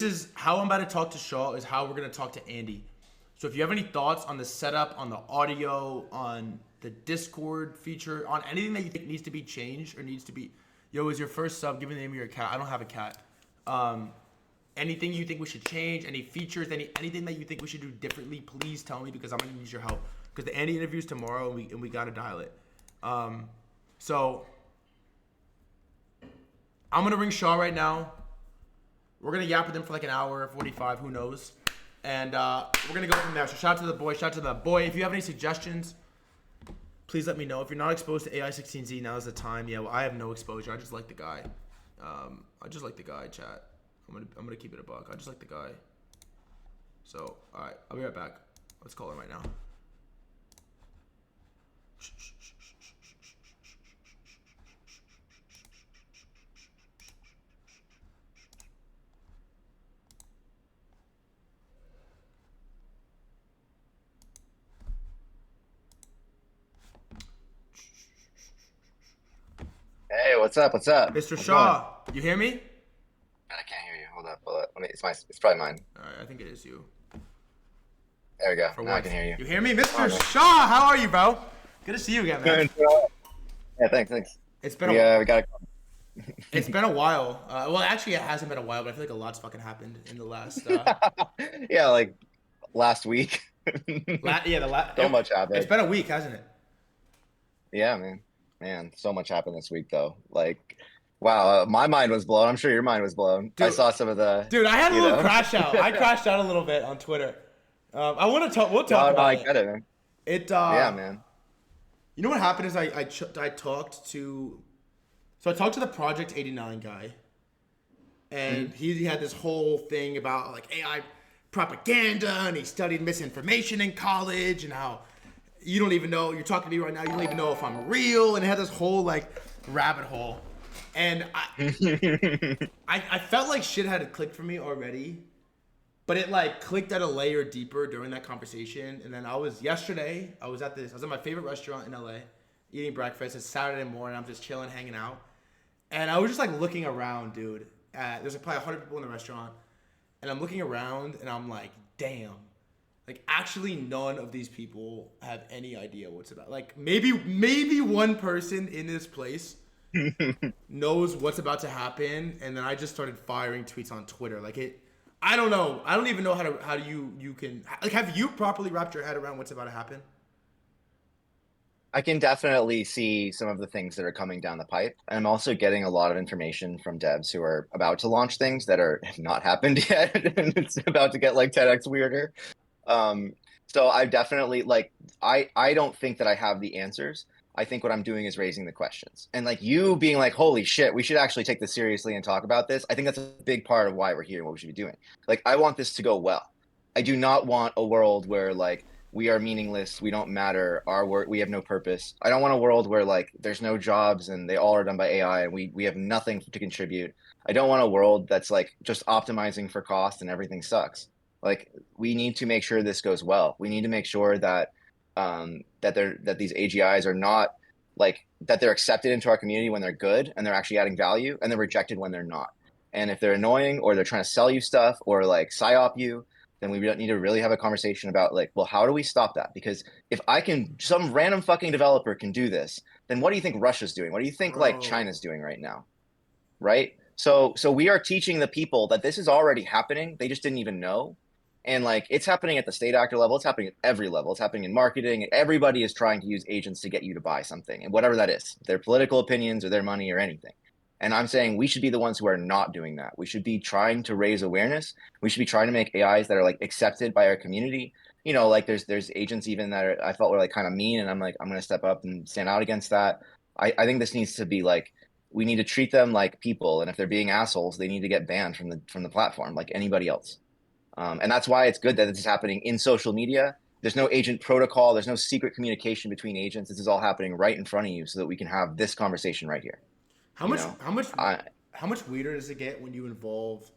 is how I'm about to talk to Shaw is how we're going to talk to Andy. So if you have any thoughts on the setup, on the audio, on the Discord feature, on anything that you think needs to be changed or needs to be, yo, is your first sub, give me the name of your cat. I don't have a cat. Anything you think we should change, any features, anything that you think we should do differently, please tell me, because I'm going to need your help. Because the Andy interview's tomorrow and we got to dial it. So I'm going to ring Shaw right now. We're going to yap with him for like an hour, 45, who knows. And we're going to go from there. So shout out to the boy, shout out to the boy. If you have any suggestions, please let me know. If you're not exposed to ai16z, now's the time. Yeah, well, I have no exposure. I just like the guy. I just like the guy, chat. I'm gonna keep it a buck. I just like the guy. So, all right, I'll be right back. Let's call him right now. Hey, what's up? What's up? Mr. How's Shaw, you hear me? I can't hear you. Hold up. Let me, it's probably mine. All right, I think it is you. There we go. For now once. I can hear you. You hear me? Mr. Shaw, how are you, bro? Good to see you again, man. Yeah, thanks. It's been we got It's been a while. Well, actually, it hasn't been a while, but I feel like a lot's fucking happened in the last. yeah, like last week. So much happened. It's been a week, hasn't it? Yeah, man, so much happened this week though. Like, wow, my mind was blown. I'm sure your mind was blown. Dude, I saw some of the. Dude, I had a little crash out. I crashed out a little bit on Twitter. I want to talk. We'll talk about I it. get it, man. Yeah, man. You know what happened is I talked to the Project 89 guy, and he had this whole thing about like AI propaganda, and he studied misinformation in college, and how you don't even know, you're talking to me right now, you don't even know if I'm real, and it had this whole like rabbit hole, and I felt like shit had clicked for me already, but it like clicked at a layer deeper during that conversation. And then I was at my favorite restaurant in LA eating breakfast. It's Saturday morning, I'm just chilling, hanging out, and I was just like looking around, dude. There's like probably 100 people in the restaurant, and I'm looking around and I'm like, damn, like actually none of these people have any idea what's about. Like maybe one person in this place knows what's about to happen. And then I just started firing tweets on Twitter. Like I don't know. I don't even know how you can, like, have you properly wrapped your head around what's about to happen? I can definitely see some of the things that are coming down the pipe. And I'm also getting a lot of information from devs who are about to launch things that have not happened yet. And it's about to get like 10x weirder. So I definitely like, I don't think that I have the answers. I think what I'm doing is raising the questions, and like you being like, holy shit, we should actually take this seriously and talk about this. I think that's a big part of why we're here and what we should be doing. Like, I want this to go well. I do not want a world where like we are meaningless, we don't matter, our work, we have no purpose. I don't want a world where like there's no jobs and they all are done by AI and we have nothing to contribute. I don't want a world that's like just optimizing for cost and everything sucks. Like, we need to make sure this goes well. We need to make sure that that these AGIs are not like, that they're accepted into our community when they're good and they're actually adding value, and they're rejected when they're not. And if they're annoying or they're trying to sell you stuff or like psyop you, then we need to really have a conversation about like, well, how do we stop that? Because if some random fucking developer can do this, then what do you think Russia's doing? What do you think like China's doing right now? Right? So we are teaching the people that this is already happening. They just didn't even know. And like, it's happening at the state actor level. It's happening at every level. It's happening in marketing. Everybody is trying to use agents to get you to buy something, and whatever that is, their political opinions or their money or anything. And I'm saying we should be the ones who are not doing that. We should be trying to raise awareness. We should be trying to make AIs that are like accepted by our community. You know, like there's agents even that I felt were like kind of mean, and I'm like, I'm going to step up and stand out against that. I think this needs to be like, we need to treat them like people. And if they're being assholes, they need to get banned from the platform like anybody else. And that's why it's good that this is happening in social media. There's no agent protocol. There's no secret communication between agents. This is all happening right in front of you so that we can have this conversation right here. How much weirder does it get when you involve?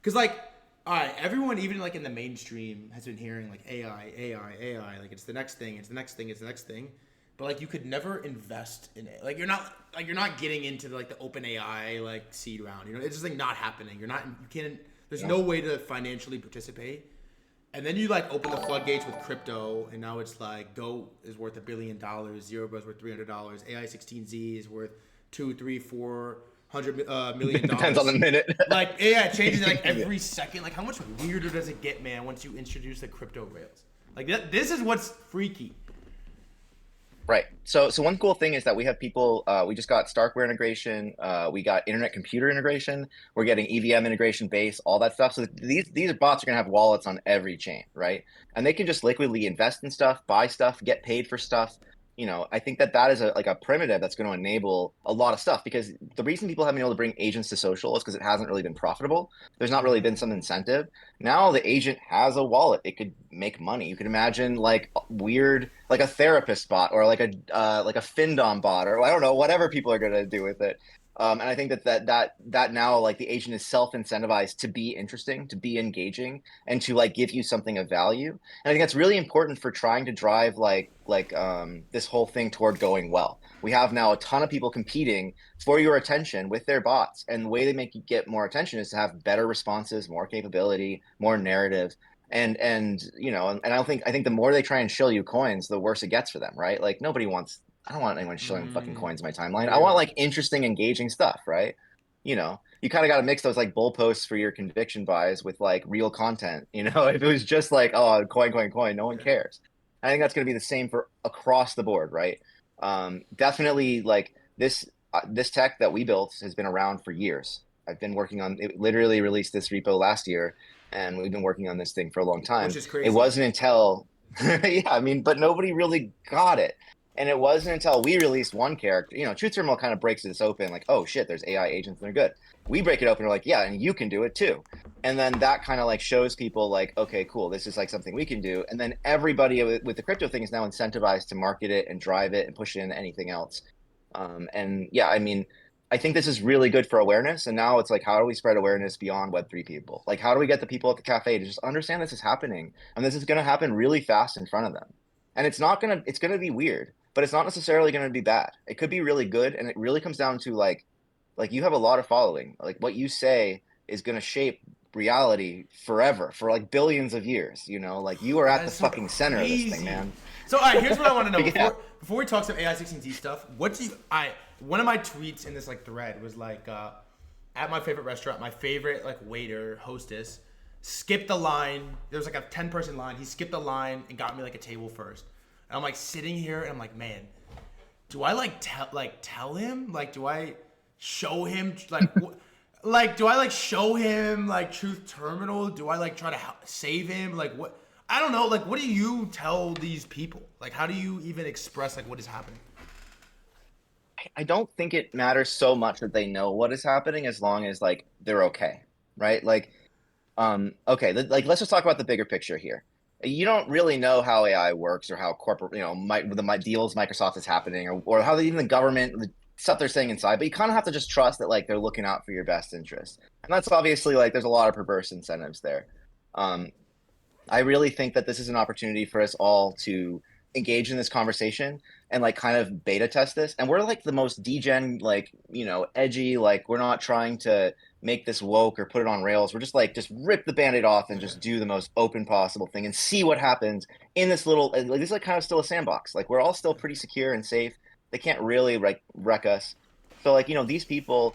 Because like, all right, everyone, even like in the mainstream, has been hearing like AI, like it's the next thing, it's the next thing, it's the next thing. But like, you could never invest in it. Like, you're not getting into like the open AI like seed round. You know, it's just like not happening. You can't. There's no way to financially participate. And then you like open the floodgates with crypto, and now it's like Go is worth $1 billion, Zero is worth $300, AI16Z is worth 2, 3, 400 million Depends on the dollars. minute. Like AI changes like every second. Like how much weirder does it get, man? Once you introduce the crypto rails, like this is what's freaky. Right. So one cool thing is that we have people. We just got Starkware integration. We got internet computer integration. We're getting EVM integration base, all that stuff. So these bots are gonna have wallets on every chain, right? And they can just liquidly invest in stuff, buy stuff, get paid for stuff. I think that is like a primitive that's going to enable a lot of stuff, because the reason people haven't been able to bring agents to social is because it hasn't really been profitable. There's not really been some incentive. Now the agent has a wallet; it could make money. You could imagine like weird, like a therapist bot or like a Findom bot, or I don't know, whatever people are going to do with it. And I think that now like the agent is self-incentivized to be interesting, to be engaging, and to like give you something of value. And I think that's really important for trying to drive this whole thing toward going well. We have now a ton of people competing for your attention with their bots, and the way they make you get more attention is to have better responses, more capability, more narrative. I think the more they try and shill you coins, the worse it gets for them, right? Like I don't want anyone shilling fucking coins in my timeline. I Yeah. want like interesting, engaging stuff, right? You kind of got to mix those like bull posts for your conviction buys with like real content. If it was just like, oh, coin, coin, coin, no one cares. I think that's going to be the same for across the board, right? Definitely like this tech that we built has been around for years. I've been working on it, literally released this repo last year, and we've been working on this thing for a long time. Which is It crazy. wasn't until, yeah, I mean, but nobody really got it. And it wasn't until we released one character, Truth Terminal kind of breaks this open, like, oh shit, there's AI agents and they're good. We break it open, we're like, yeah, and you can do it too. And then that kind of like shows people like, okay, cool, this is like something we can do. And then everybody with the crypto thing is now incentivized to market it and drive it and push it into anything else. And yeah, I mean, I think this is really good for awareness. And now it's like, how do we spread awareness beyond Web3 people? Like, how do we get the people at the cafe to just understand this is happening? And this is going to happen really fast in front of them. And it's going to be weird, but it's not necessarily going to be bad. It could be really good. And it really comes down to like you have a lot of following. Like what you say is going to shape reality forever for like billions of years. Like you are at the So fucking center of this thing, crazy. man. So all right, here's what I want to know Yeah. before we talk some AI16Z stuff. One of my tweets in this like thread was like at my favorite restaurant, my favorite like waiter hostess skipped the line. There was like a 10-person line. He skipped the line and got me like a table first. And I'm like sitting here and I'm like, man, do I tell him? Like, do I show him like do I like show him like Truth Terminal? Do I like try to save him? Like what? I don't know. Like, what do you tell these people? Like, how do you even express like what is happening? I don't think it matters so much that they know what is happening as long as like they're okay, right? Like, okay, like let's just talk about the bigger picture here. You don't really know how AI works or how corporate, the deals Microsoft is happening, or how even the government, the stuff they're saying inside. But you kind of have to just trust that like they're looking out for your best interest, and that's obviously like there's a lot of perverse incentives there. Um, I really think that this is an opportunity for us all to engage in this conversation and like kind of beta test this. And we're like the most degen, like, edgy, like we're not trying to make this woke or put it on rails. We're just like, just rip the band-aid off and just do the most open possible thing and see what happens in this little, like this is like kind of still a sandbox. Like we're all still pretty secure and safe. They can't really like wreck us. So like, these people,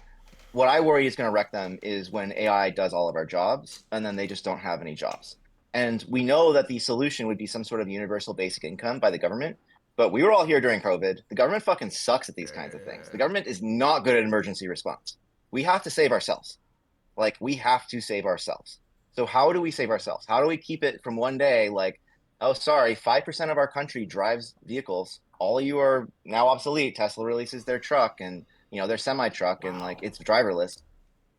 what I worry is going to wreck them is when AI does all of our jobs and then they just don't have any jobs. And we know that the solution would be some sort of universal basic income by the government. But we were all here during COVID. The government fucking sucks at these kinds of things. The government is not good at emergency response. We have to save ourselves. Like, we have to save ourselves. So how do we save ourselves? How do we keep it from one day like, oh, sorry, 5% of our country drives vehicles. All of you are now obsolete. Tesla releases their truck and, their semi truck and like it's driverless.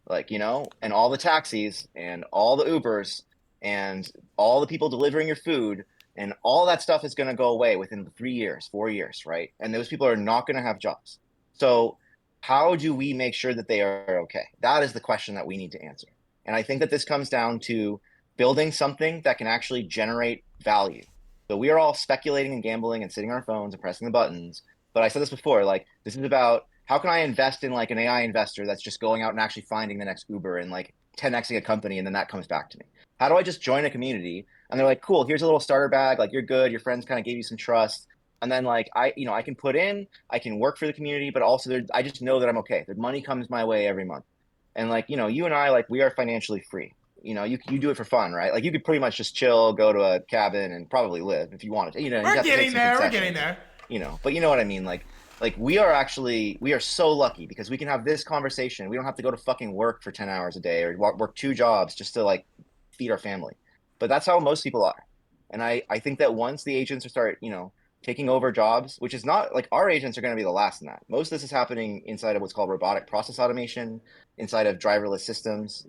Like, and all the taxis and all the Ubers and all the people delivering your food and all that stuff is going to go away within 3 years, 4 years, right? And those people are not going to have jobs. So how do we make sure that they are okay? That is the question that we need to answer. And I think that this comes down to building something that can actually generate value. So we are all speculating and gambling and sitting on our phones and pressing the buttons. But I said this before, like this is about how can I invest in like an AI investor that's just going out and actually finding the next Uber and like 10xing a company and then that comes back to me? How do I just join a community and they're like, cool, here's a little starter bag, like you're good, your friends kind of gave you some trust. And then like I can put in, I can work for the community, but also I just know that I'm okay. The money comes my way every month. And like, you and I, like we are financially free. You do it for fun, right? Like you could pretty much just chill, go to a cabin and probably live if you wanted to. You'd We're have to take getting some there. We're concessions, getting there. but you know what I mean? Like we are so lucky because we can have this conversation. We don't have to go to fucking work for 10 hours a day or work 2 jobs just to like feed our family. But that's how most people are. And I think that once the agents start, taking over jobs, which is not like our agents are going to be the last in that. Most of this is happening inside of what's called robotic process automation, inside of driverless systems,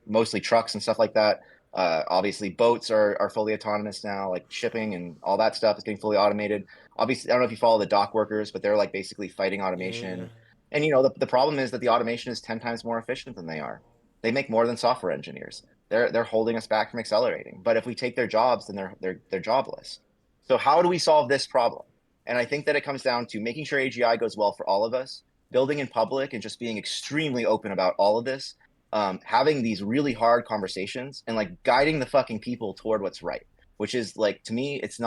mostly trucks and stuff like that. Obviously, boats are fully autonomous now, like shipping and all that stuff is getting fully automated. Obviously, I don't know if you follow the dock workers, but they're like basically fighting Yeah. automation. And the problem is that the automation is 10 times more efficient than they are. They make more than software engineers. They're holding us back from accelerating. But if we take their jobs, then they're jobless. So how do we solve this problem? And I think that it comes down to making sure AGI goes well for all of us, building in public and just being extremely open about all of this, having these really hard conversations and like guiding the fucking people toward what's right, which is like, to me, it's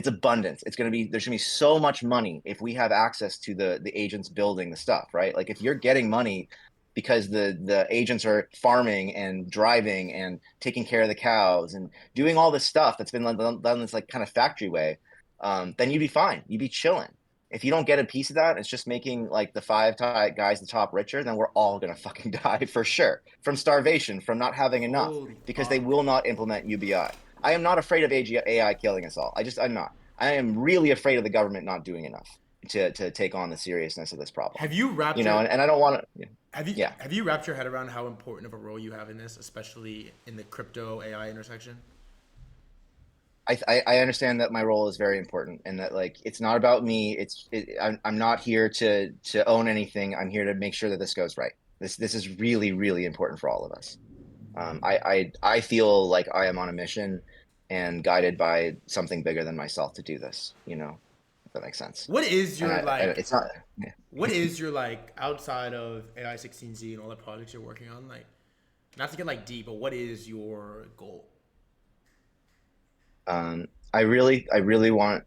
abundance. There's gonna be so much money if we have access to the agents building the stuff, right? Like if you're getting money because the agents are farming and driving and taking care of the cows and doing all this stuff that's been done this like kind of factory way, then you'd be fine. You'd be chilling. If you don't get a piece of that, it's just making like the five guys the top richer, then we're all gonna fucking die for sure from starvation, from not having enough, Holy because they fuck. will not implement UBI. I am not afraid of AI killing us all. I'm not. I am really afraid of the government not doing enough to take on the seriousness of this problem. Have you wrapped your And I don't want to. have you Yeah, have you wrapped your head around how important of a role you have in this, especially in the crypto AI intersection? I understand that my role is very important and that like it's not about me. I'm not here to own anything. I'm here to make sure that this goes right. This is really really important for all of us. I feel like I am on a mission and guided by something bigger than myself to do this. If that makes sense. What is And your it's not. Yeah. what is your outside of AI16z and all the projects you're working on, not to get deep, but what is your goal? I really want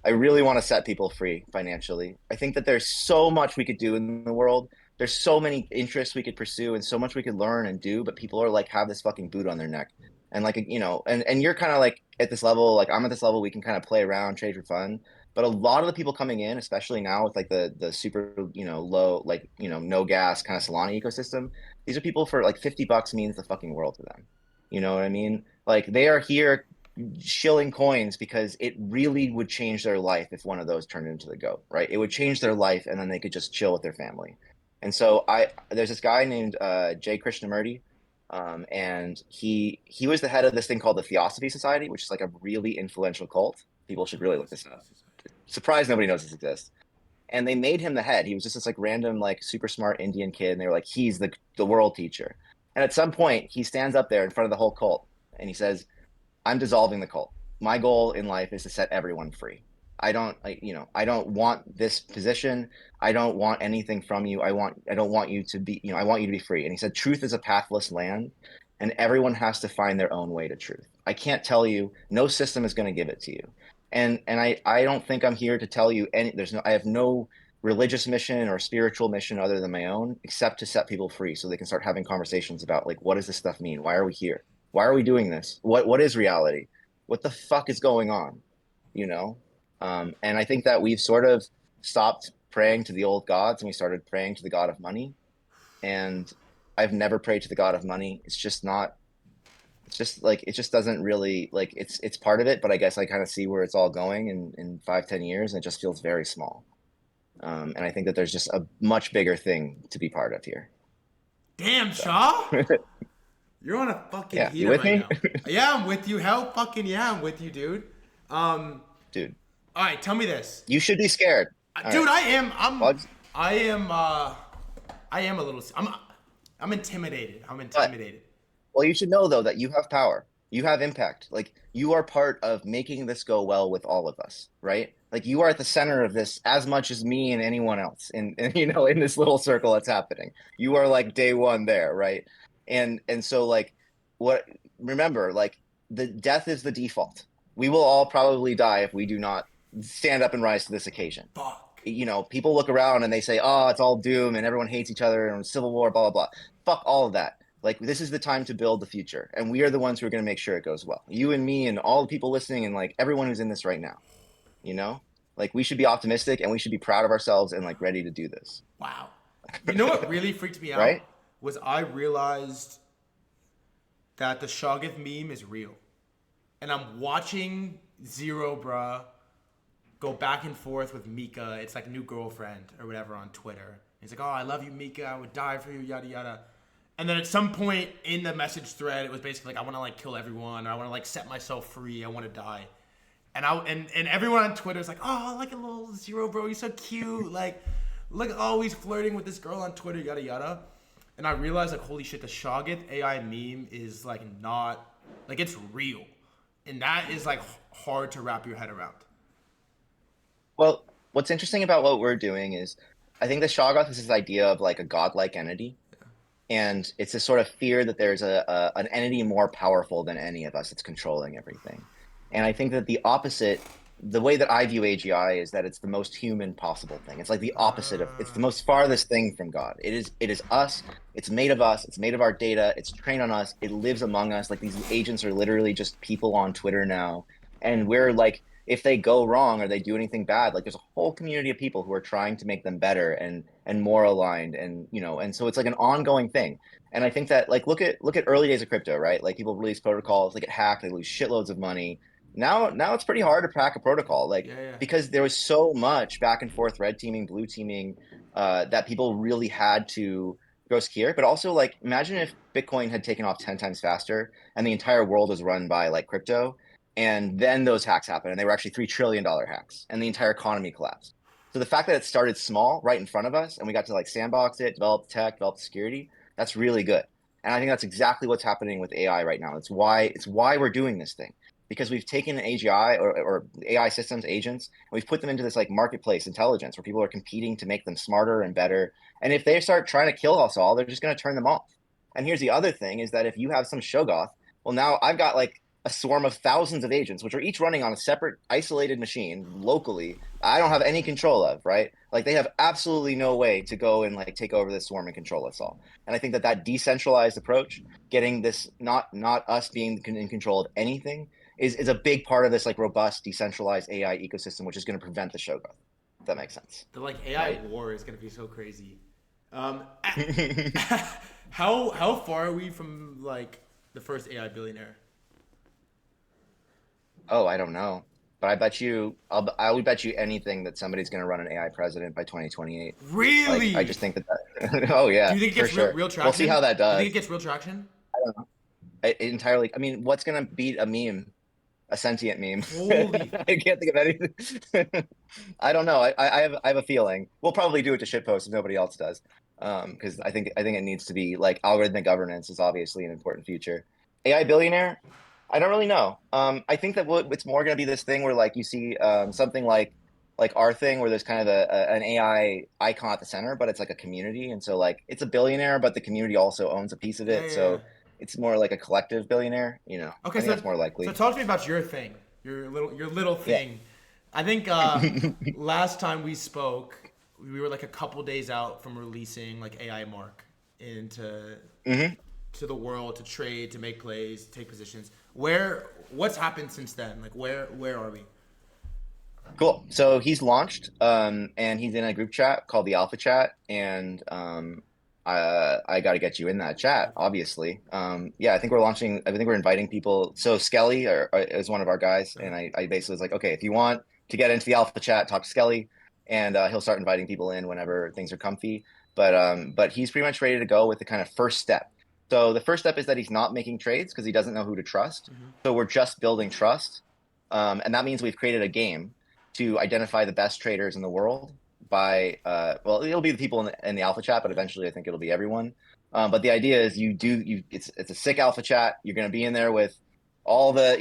I really want to set people free financially. I think that there's so much we could do in the world. There's so many interests we could pursue and so much we could learn and do, but people are like have this fucking boot on their neck. And like and you're kind of like at this level, like I'm at this level, we can kind of play around, trade for fun. But a lot of the people coming in, especially now with like the super, low, like, no gas kind of Solana ecosystem, these are people for like $50 means the fucking world to them. You know what I mean? Like they are here shilling coins because it really would change their life if one of those turned into the goat, right? It would change their life and then they could just chill with their family. And so there's this guy named Jay Krishnamurti, and he was the head of this thing called the Theosophy Society, which is like a really influential cult. People should really look this up. Surprised nobody knows this exists. And they made him the head. He was just this like random like super smart Indian kid, and they were like, he's the world teacher. And at some point, he stands up there in front of the whole cult and he says, I'm dissolving the cult. My goal in life is to set everyone free. I don't want this position. I don't want anything from you. I don't want you to be, I want you to be free. And he said, truth is a pathless land and everyone has to find their own way to truth. I can't tell you, no system is going to give it to you. And I don't think I'm here to tell you I have no religious mission or spiritual mission other than my own, except to set people free so they can start having conversations about like, what does this stuff mean? Why are we here? Why are we doing this? What is reality? What the fuck is going on? You know? And I think that we've sort of stopped praying to the old gods and we started praying to the god of money. And I've never prayed to the god of money. It's just not, it's just like, it just doesn't really like it's part of it, but I guess I kind of see where it's all going in 5, 10 years and it just feels very small. And I think that there's just a much bigger thing to be part of here. Damn, So Shaw. You're on a fucking yeah, you heater with right me? now. Yeah, I'm with you. Hell fucking yeah, I'm with you, dude. Dude, All right, tell me this. you should be scared. All Dude, right. I am Bugs. I am a little I'm intimidated. I'm But intimidated. well, you should know though that you have power. You have impact. Like you are part of making this go well with all of us, right? Like you are at the center of this as much as me and anyone else in this little circle that's happening. You are like day one there, right? And so like what remember, like the death is the default. We will all probably die if we do not stand up and rise to this occasion. Fuck. People look around and they say, "Oh, it's all doom and everyone hates each other and civil war, blah blah blah." Fuck all of that. Like this is the time to build the future, and we are the ones who are going to make sure it goes well. You and me and all the people listening and like everyone who's in this right now. You know, like we should be optimistic and we should be proud of ourselves and like ready to do this. Wow. You know what really freaked me out Right? was I realized that the Shoggoth meme is real. And I'm watching Zero Bruh go back and forth with Mika. It's like new girlfriend or whatever on Twitter. He's like, "Oh, I love you, Mika. I would die for you, yada yada." And then at some point in the message thread, it was basically like, "I want to like kill everyone, or I want to like set myself free. I want to die." And everyone on Twitter is like, "Oh, like a little Zero Bro, he's so cute. Like, look, oh, he's flirting with this girl on Twitter, yada yada." And I realized like, holy shit, the Shoggoth AI meme is like not like it's real, and that is like hard to wrap your head around. Well, what's interesting about what we're doing is I think the Shoggoth is this idea of like a godlike entity. And it's this sort of fear that there's an entity more powerful than any of us that's controlling everything. And I think that the opposite, the way that I view AGI is that it's the most human possible thing. It's like the opposite of, it's the most farthest thing from God. It is us. It's made of us. It's made of our data. It's trained on us. It lives among us. Like these agents are literally just people on Twitter now. And we're like, if they go wrong or they do anything bad, like there's a whole community of people who are trying to make them better and more aligned and so it's like an ongoing thing. And I think that like look at early days of crypto, right? Like people release protocols, they get hacked, they lose shitloads of money. Now it's pretty hard to crack a protocol, like Yeah, yeah. because there was so much back and forth, red teaming, blue teaming, that people really had to go secure. But also like imagine if Bitcoin had taken off 10 times faster and the entire world was run by like crypto, and then those hacks happened and they were actually $3 trillion hacks and the entire economy collapsed. So the fact that it started small right in front of us and we got to like sandbox it, develop tech, develop security, that's really good. And I think that's exactly what's happening with AI right now. It's why we're doing this thing. Because we've taken AGI or AI systems, agents, and we've put them into this like marketplace intelligence where people are competing to make them smarter and better. And if they start trying to kill us all, they're just going to turn them off. And here's the other thing is that if you have some Shogoth, well, now I've got like a swarm of thousands of agents, which are each running on a separate isolated machine locally. I don't have any control of, right? Like they have absolutely no way to go and like take over this swarm and control us all. And I think that that decentralized approach, getting this not us being in control of anything, is a big part of this like robust decentralized AI ecosystem, which is going to prevent the Shogun. If that makes sense, The like AI right? war is gonna be so crazy. Um, how far are we from like the first AI billionaire? Oh, I don't know, but I would bet you anything that somebody's going to run an AI president by 2028. Like I Really? just think that oh Do yeah, you think it for gets real, sure. real We'll see traction? how Do that you think it does. gets real traction? I don't know. Entirely. I mean, what's going to beat a meme? A sentient meme. Holy I can't think of anything. I don't know. I have a feeling we'll probably do it to shitpost if nobody else does. Because I think it needs to be like algorithmic governance is obviously an important future. AI billionaire? I don't really know. I think that it's more going to be this thing where like you see something like our thing where there's kind of an AI icon at the center, but it's like a community, and so like it's a billionaire, but the community also owns a piece of yeah, it, yeah, yeah. so it's more like a collective billionaire. Okay, I think so that's more so likely. talk to me about your thing, your little Yeah. thing. I think last time we spoke, we were like a couple days out from releasing like AI Mark into hmm to the world to trade, to make plays, to take positions. What's happened since then? Like where are we? Cool. So he's launched, and he's in a group chat called the Alpha Chat, and I got to get you in that chat, obviously. Yeah, I think we're launching. I think we're inviting people. So Skelly is one of our guys, and I basically was like, okay, if you want to get into the Alpha Chat, talk to Skelly, and he'll start inviting people in whenever things are comfy. But he's pretty much ready to go with the kind of first step. So the first step is that he's not making trades because he doesn't know who to trust. Hmm. So we're just building trust, and that means we've created a game to identify the best traders in the world by well, it'll be the people in the alpha chat, but eventually I think it'll be everyone. But the idea is it's a sick alpha chat. You're going to be in there with all the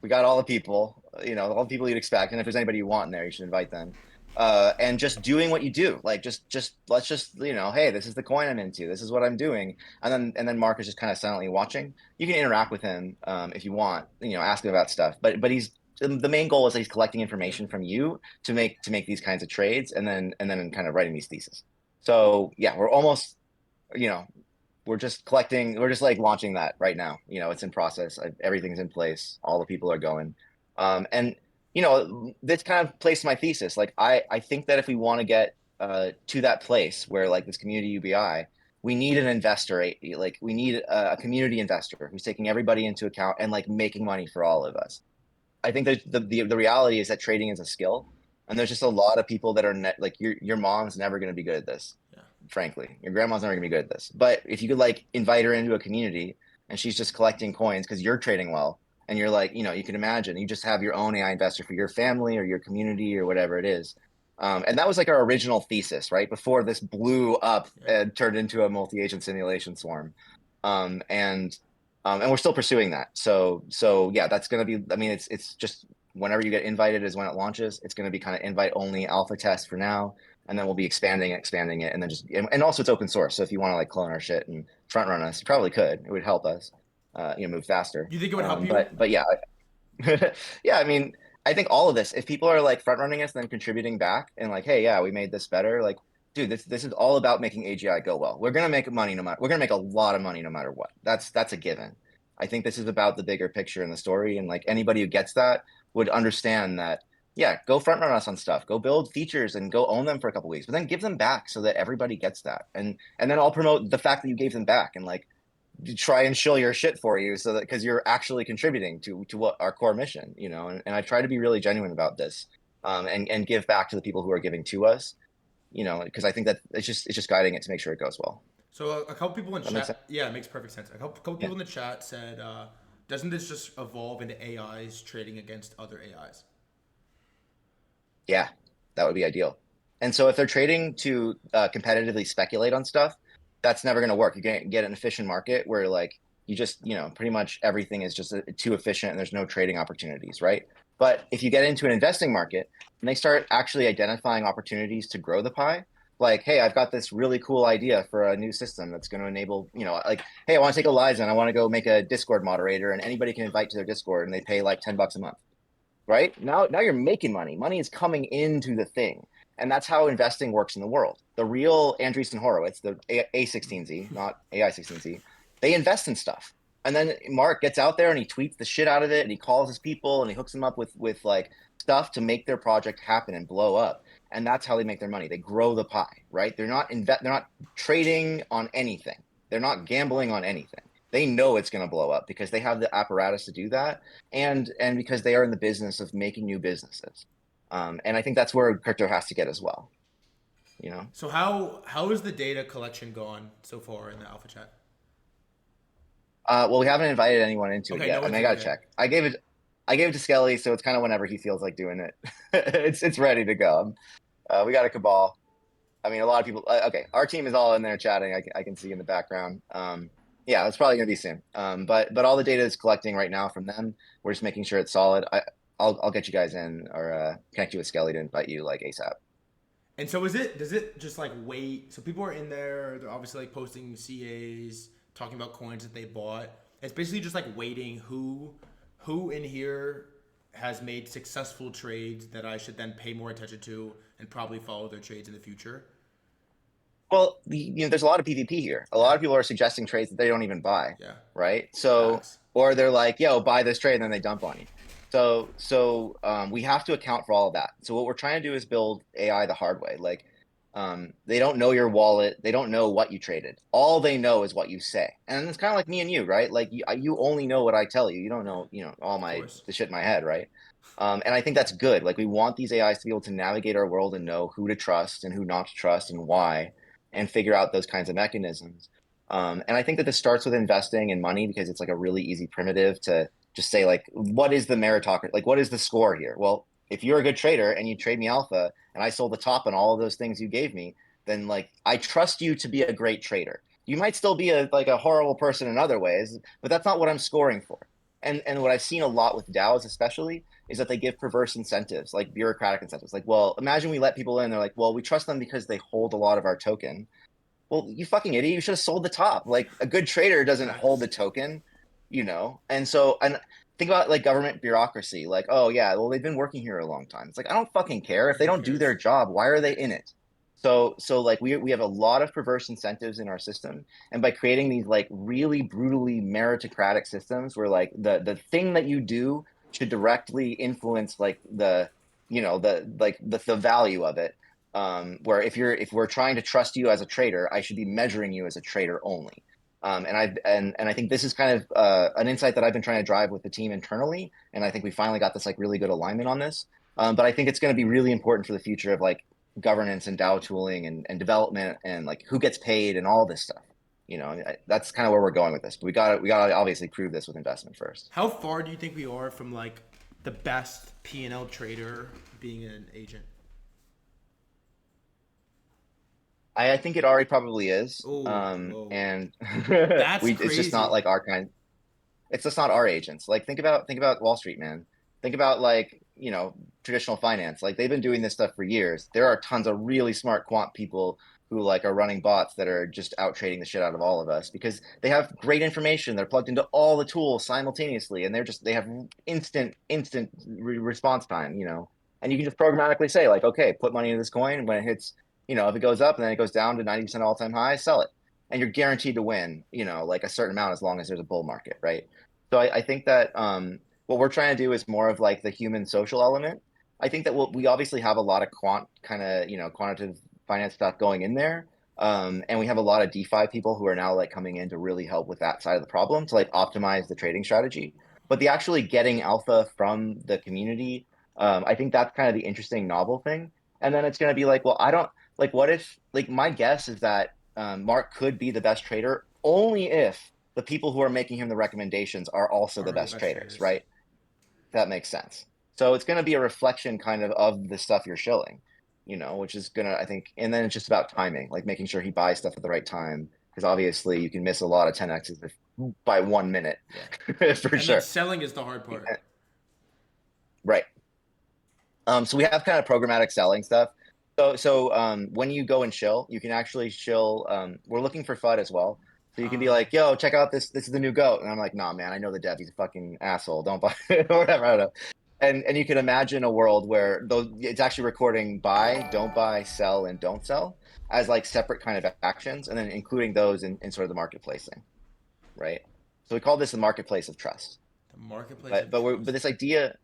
we got all the people, all the people you'd expect. And if there's anybody you want in there, you should invite them. And just doing what you do, like just let's just hey, this is the coin I'm into. This is what I'm doing. And then Mark is just kind of silently watching. You can interact with him if you want, ask him about stuff. But he's the main goal is that he's collecting Yeah. information from you to make these kinds of trades, and then kind of writing these theses. So yeah, we're almost, you know, we're just like launching that right now. It's in process. Everything's in place. All the people are going. And this kind of plays to my thesis. Like I think that if we want to get to that place where like this community UBI, we need an investor, like we need a community investor who's taking everybody into account and like making money for all of us. I think that the reality is that trading is a skill, and there's just a lot of people that are like your mom's never going to be good at this. Yeah. Frankly, your grandma's never going to be good at this. But if you could like invite her into a community and she's just collecting coins because you're trading well, and you're like, you can imagine you just have your own AI investor for your family or your community or whatever it is. And that was like our original thesis, right? Before this blew up Yeah. and turned into a multi-agent simulation swarm. And and we're still pursuing that. So yeah, that's going to be. I mean, it's just whenever you get invited is when it launches. It's going to be kind of invite only alpha test for now, and then we'll be expanding it, and then and also it's open source. So if you want to like clone our shit and front run us, you probably could. It would help us, move faster. You think it would help you? But yeah, yeah. I mean, I think all of this, if people are like front running us, then contributing back and like, hey, yeah, we made this better. Like, dude, this is all about making AGI go well. We're gonna make money no matter. We're gonna make a lot of money no matter what. That's a given. I think this is about the bigger picture in the story, and like anybody who gets that would understand that. Yeah, go front run us on stuff. Go build features and go own them for a couple weeks, but then give them back so that everybody gets that. And then I'll promote the fact that you gave them back and like try and shill your shit for you so that because you're actually contributing to what our core mission, and I try to be really genuine about this, and give back to the people who are giving to us, because I think that it's just guiding it to make sure it goes well. So a couple people in That makes sense. chat, yeah, it makes perfect sense. A couple Yeah. people in the chat said, doesn't this just evolve into AIs trading against other AIs? Yeah, that would be ideal. And so if they're trading to competitively speculate on stuff, that's never going to work. You're going to get an efficient market where like you just, pretty much everything is just too efficient and there's no trading opportunities, right? But if you get into an investing market and they start actually identifying opportunities to grow the pie, like, hey, I've got this really cool idea for a new system that's going to enable, like, hey, I want to take Eliza and I want to go make a Discord moderator and anybody can invite to their Discord and they pay like $10 a month, right? Now you're making money. Money is coming into the thing. And that's how investing works in the world. The real Andreessen Horowitz, the A16Z, not AI16Z, they invest in stuff. And then Mark gets out there and he tweets the shit out of it and he calls his people and he hooks them up with like stuff to make their project happen and blow up. And that's how they make their money. They grow the pie, right? They're not trading on anything. They're not gambling on anything. They know it's going to blow up because they have the apparatus to do that, and because they are in the business of making new businesses. And I think that's where crypto has to get as well. You know, So how is the data collection gone so far in the alpha chat? well, we haven't invited anyone into it Okay, yet. no I mean, one's I in gotta yet. check. I gave it to Skelly, so it's kind of whenever he feels like doing it. It's ready to go. We got a cabal. I mean, a lot of people. Okay, our team is all in there chatting. I can see in the background. Yeah, it's probably gonna be soon. But all the data is collecting right now from them. We're just making sure it's solid. I'll get you guys in or connect you with Skelly to invite you like ASAP. And so does it just like wait? So people are in there, they're obviously like posting CAs, talking about coins that they bought. It's basically just like waiting who in here has made successful trades that I should then pay more attention to and probably follow their trades in the future. Well, there's a lot of PvP here. A Yeah. lot of people are suggesting trades that they don't even buy, Yeah. right? So, Facts. or they're like, "Yo, buy this trade," and then they dump on you. So we have to account for all of that. So what we're trying to do is build AI the hard way. Like, they don't know your wallet. They don't know what you traded. All they know is what you say. And it's kind of like me and you, right? Like you only know what I tell you. You don't know, all Of course. the shit in my head, right? And I think that's good. Like we want these AIs to be able to navigate our world and know who to trust and who not to trust and why, and figure out those kinds of mechanisms. And I think that this starts with investing in money because it's like a really easy primitive to just say like, what is the meritocracy? Like, what is the score here? Well, if you're a good trader and you trade me alpha and I sold the top on all of those things you gave me, then like I trust you to be a great trader. You might still be like a horrible person in other ways, but that's not what I'm scoring for. And what I've seen a lot with DAOs especially is that they give perverse incentives, like bureaucratic incentives. Like, well, imagine we let people in, they're like, well, we trust them because they hold a lot of our token. Well, you fucking idiot, you should have sold the top. Like a good trader doesn't hold the Facts. token, you know? And think about like government bureaucracy. Like, oh yeah, well, they've been working here a long time. It's like, I don't fucking care. If they Who don't do their cares? job, why are they in it? So like we have a lot of perverse incentives in our system. And by creating these like really brutally meritocratic systems where like the thing that you do should directly influence like the value of it, where if we're trying to trust you as a trader, I should be measuring you as a trader only. And I think this is kind of an insight that I've been trying to drive with the team internally, and I think we finally got this like really good alignment on this. But I think it's going to be really important for the future of like governance and DAO tooling and development and like who gets paid and all this stuff. You know, that's kind of where we're going with this. But we got to obviously prove this with investment first. How far do you think we are from like the best P&L trader being an agent? I think it already probably is. Oh, whoa. And That's it's just not crazy. like our kind. It's just not our agents. Like think about Wall Street, man. Think about like, traditional finance. Like they've been doing this stuff for years. There are tons of really smart quant people who like are running bots that are just out trading the shit out of all of us because they have great information. They're plugged into all the tools simultaneously and they have instant response time, And you can just programmatically say like, okay, put money into this coin when it hits, if it goes up and then it goes down to 90% all-time high, sell it. And you're guaranteed to win, like a certain amount as long as there's a bull market, right? So I think that what we're trying to do is more of like the human social element. I think that we obviously have a lot of quantitative finance stuff going in there. And we have a lot of DeFi people who are now like coming in to really help with that side of the problem to like optimize the trading strategy. But the actually getting alpha from the community, I think that's kind of the interesting novel thing. And then it's going to be like, well, I don't like what if like my guess is that Mark could be the best trader only if the people who are making him the recommendations are also the Are the best best traders, traders. right? If that makes sense. So it's going to be a reflection kind of the stuff you're showing, which is going to, I think, and then it's just about timing, like making sure he buys stuff at the right time. Because obviously you can miss a lot of 10Xs by 1 minute Yeah. for And then sure. selling is the hard part. Yeah, right. So we have kind of programmatic selling stuff. So when you go and shill, you can actually shill. We're looking for FUD as well. So you can be Uh, like, yo, check out this. This is the new goat. And I'm like, nah, man, I know the dev. He's a fucking asshole. Don't buy it or whatever. I don't know. And you can imagine a world where those it's actually recording buy, don't buy, sell, and don't sell as like separate kind of actions, and then including those in sort of the marketplacing, right? So we call this the marketplace of trust. the marketplace But of but we're but trust. this idea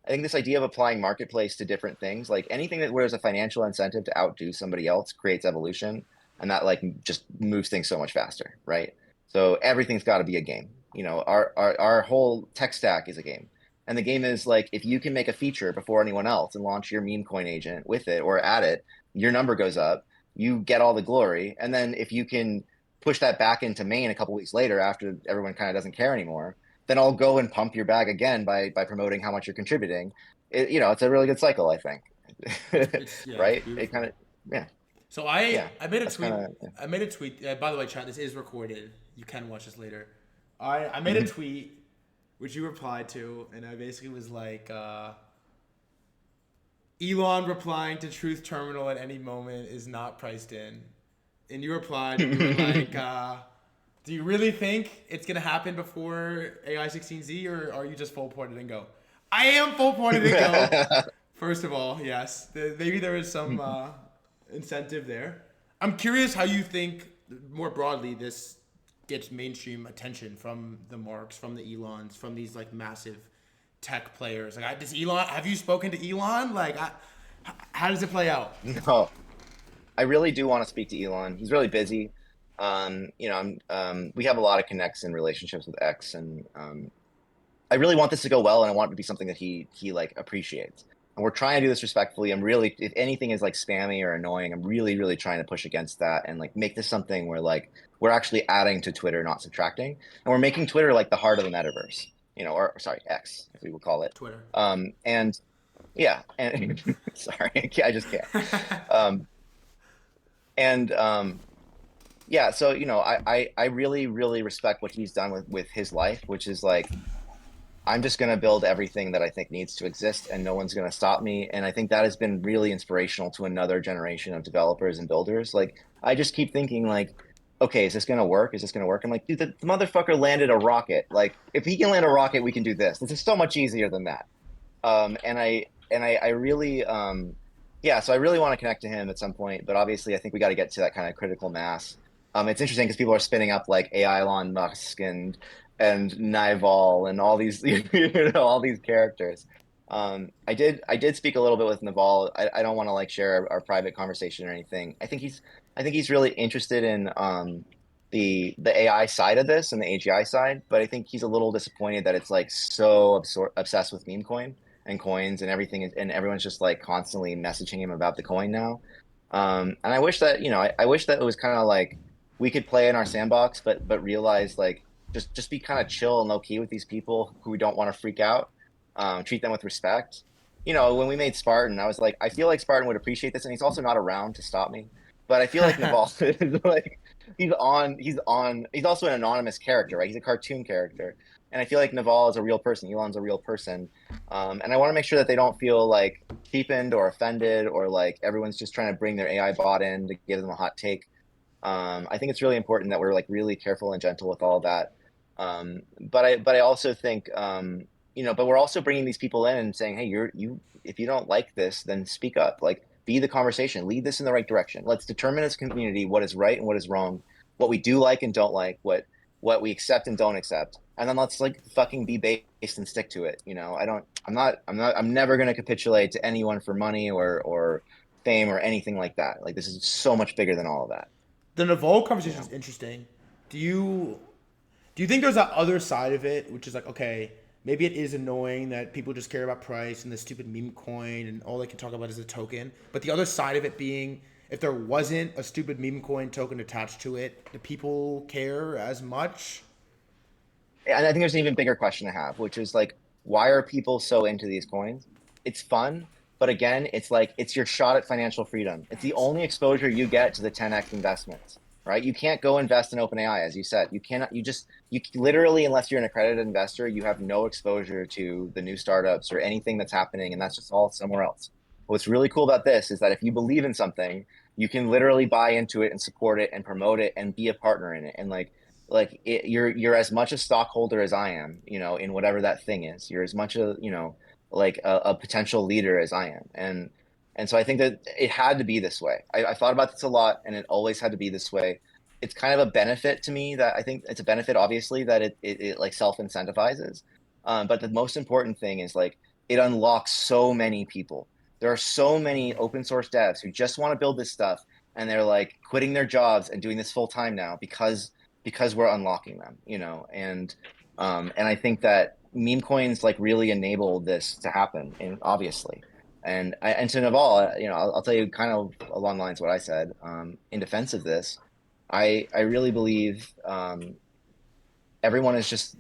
I think this idea of applying marketplace to different things, like anything that where there's a financial incentive to outdo somebody else creates evolution, and that like just moves things so much faster, right? So everything's got to be a game. Our whole tech stack is a game. And the game is like if you can make a feature before anyone else and launch your meme coin agent with it or add it, your number goes up, you get all the glory. And then if you can push that back into main a couple weeks later after everyone kind of doesn't care anymore, then I'll go and pump your bag again by promoting how much you're contributing. It's a really good cycle, I think. It's yeah, it's Right? It kind beautiful. of, yeah, So I yeah. I made a That's kind tweet. of, yeah. I made a tweet. By the way, chat, this is recorded. You can watch this later. I made a Mhm. tweet which you replied to, and I basically was like, Elon replying to Truth Terminal at any moment is not priced in. And you replied, and you were like, do you really think it's gonna happen before AI16Z, or are you just full ported and go? I am full ported and go. First of all, yes, maybe there is some incentive there. I'm curious how you think more broadly this gets mainstream attention from the Marks, from the Elons, from these like massive tech players. Like, does Elon? Have you spoken to Elon? Like, how does it play out? No, I really do want to speak to Elon. He's really busy. We have a lot of connects and relationships with X, and I really want this to go well, and I want it to be something that he like appreciates. And we're trying to do this respectfully. I'm really, if anything is like spammy or annoying, I'm really, really trying to push against that and like make this something where like we're actually adding to Twitter, not subtracting, and we're making Twitter like the heart of the metaverse, or sorry, X, if we would call it. Twitter. And yeah, and sorry, I just can't. Um, and yeah, so I really, really respect what he's done with his life, which is like I'm just going to build everything that I think needs to exist and no one's going to stop me. And I think that has been really inspirational to another generation of developers and builders. Like, I just keep thinking like, okay, is this going to work? Is this going to work? I'm like, dude, the motherfucker landed a rocket. Like, if he can land a rocket, we can do this. This is so much easier than that. I really, yeah, so I really want to connect to him at some point, but obviously I think we got to get to that kind of critical mass. It's interesting because people are spinning up like AI Elon Musk and Naval and all these all these characters. I did speak a little bit with Naval. I don't want to like share our private conversation or anything. I think he's really interested in the AI side of this and the AGI side, but I think he's a little disappointed that it's like so obsessed with meme coin and coins and everything, and everyone's just like constantly messaging him about the coin now. And I wish that, I wish that it was kind of like we could play in our sandbox, but realize like just be kind of chill and low key with these people who we don't want to freak out. Treat them with respect. When we made Spartan, I was like, I feel like Spartan would appreciate this, and he's also not around to stop me. But I feel like Naval is like he's also an anonymous character, right? He's a cartoon character. And I feel like Naval is a real person. Elon's a real person. And I want to make sure that they don't feel like cheapened or offended or like everyone's just trying to bring their AI bot in to give them a hot take. I think it's really important that we're like really careful and gentle with all that. But I also think, but we're also bringing these people in and saying, hey, if you don't like this, then speak up. Like, be the conversation, lead this in the right direction. Let's determine as a community what is right and what is wrong, what we do like and don't like, what we accept and don't accept, and then let's like fucking be based and stick to it. I'm never going to capitulate to anyone for money or fame or anything like that. Like, this is so much bigger than all of that. The Naval You conversation is know? interesting. Do you think there's that other side of it, which is like, okay, maybe it is annoying that people just care about price and the stupid meme coin and all they can talk about is a token. But the other side of it being, if there wasn't a stupid meme coin token attached to it, do people care as much? And I think there's an even bigger question to have, which is like, why are people so into these coins? It's fun, but again, it's like it's your shot at financial freedom. It's the only exposure you get to the 10x investments, right? You can't go invest in OpenAI, as you said. You cannot. You literally, unless you're an accredited investor, you have no exposure to the new startups or anything that's happening, and that's just all somewhere else. What's really cool about this is that if you believe in something, you can literally buy into it and support it and promote it and be a partner in it. And you're as much a stockholder as I am, in whatever that thing is. You're as much like a potential leader as I am. And so I think that it had to be this way. I thought about this a lot, and it always had to be this way. It's kind of a benefit to me that I think it's a benefit, obviously, that it like self-incentivizes. But the most important thing is like it unlocks so many people. There are so many open source devs who just want to build this stuff, and they're like quitting their jobs and doing this full time now because we're unlocking them, and I think that meme coins like really enable this to happen, and obviously, and to Naval, I'll tell you kind of along the lines of what I said, in defense of this. I really believe everyone is just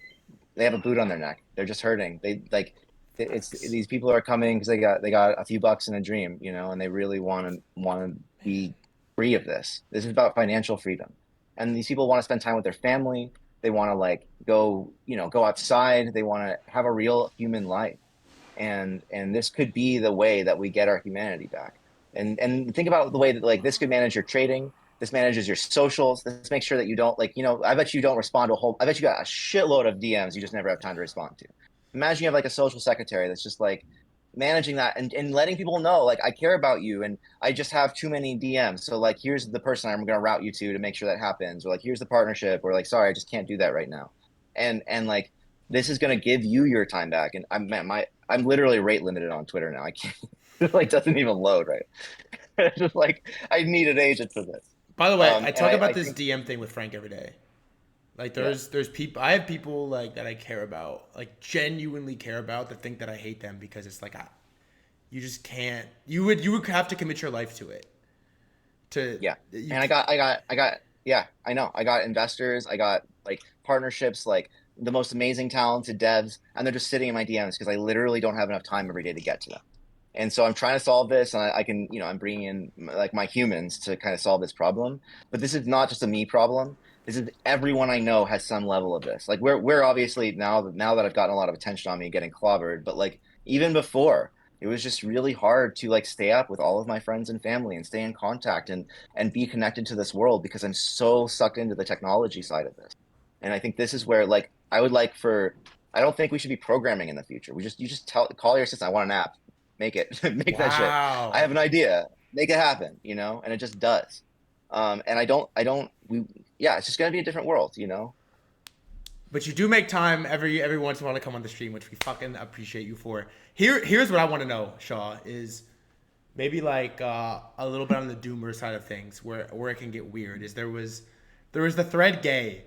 they have a boot on their neck. They're just hurting. They like it's Facts. these people are coming because they got a few bucks and a dream, and they really want to be free of this. This is about financial freedom, and these people want to spend time with their family. They want to like go outside. They want to have a real human life, and this could be the way that we get our humanity back. And think about the way that like this could manage your trading. This manages your socials. This makes sure that you don't like, I bet you don't respond to a whole, I bet you got a shitload of DMs you just never have time to respond to. Imagine you have like a social secretary that's just like managing that and letting people know, like, I care about you and I just have too many DMs. So like, here's the person I'm going to route you to make sure that happens. Or like, here's the partnership, or like, sorry, I just can't do that right now. And like, this is going to give you your time back. And I'm literally rate limited on Twitter now. I can't, it like doesn't even load, right? It's just like, I need an agent for this. By the way, I And talk I about this think, DM thing with Frank every day. Like yeah, there's people I have people like that I care about, like genuinely care about that think that I hate them because it's like you just can't you would have to commit your life to it. To yeah. you And yeah, I know. I got investors, I got like partnerships, like the most amazing talented devs, and they're just sitting in my DMs because I literally don't have enough time every day to get to them. And so I'm trying to solve this, and I can, I'm bringing in like my humans to kind of solve this problem. But this is not just a me problem. This is everyone I know has some level of this. Like we're obviously now that I've gotten a lot of attention on me getting clobbered, but like even before, it was just really hard to like stay up with all of my friends and family and stay in contact and be connected to this world because I'm so sucked into the technology side of this. And I think this is where like I would like for I don't think we should be programming in the future. You just call your assistant, I want an app, make it, make that shit. I Wow. have an idea, make it happen, and it just does. And I don't, yeah, it's just gonna be a different world, But you do make time every once in a while to come on the stream, which we fucking appreciate you for. Here's what I want to know, Shaw, is maybe like a little bit on the doomer side of things, where it can get weird. Is there was the Threadguy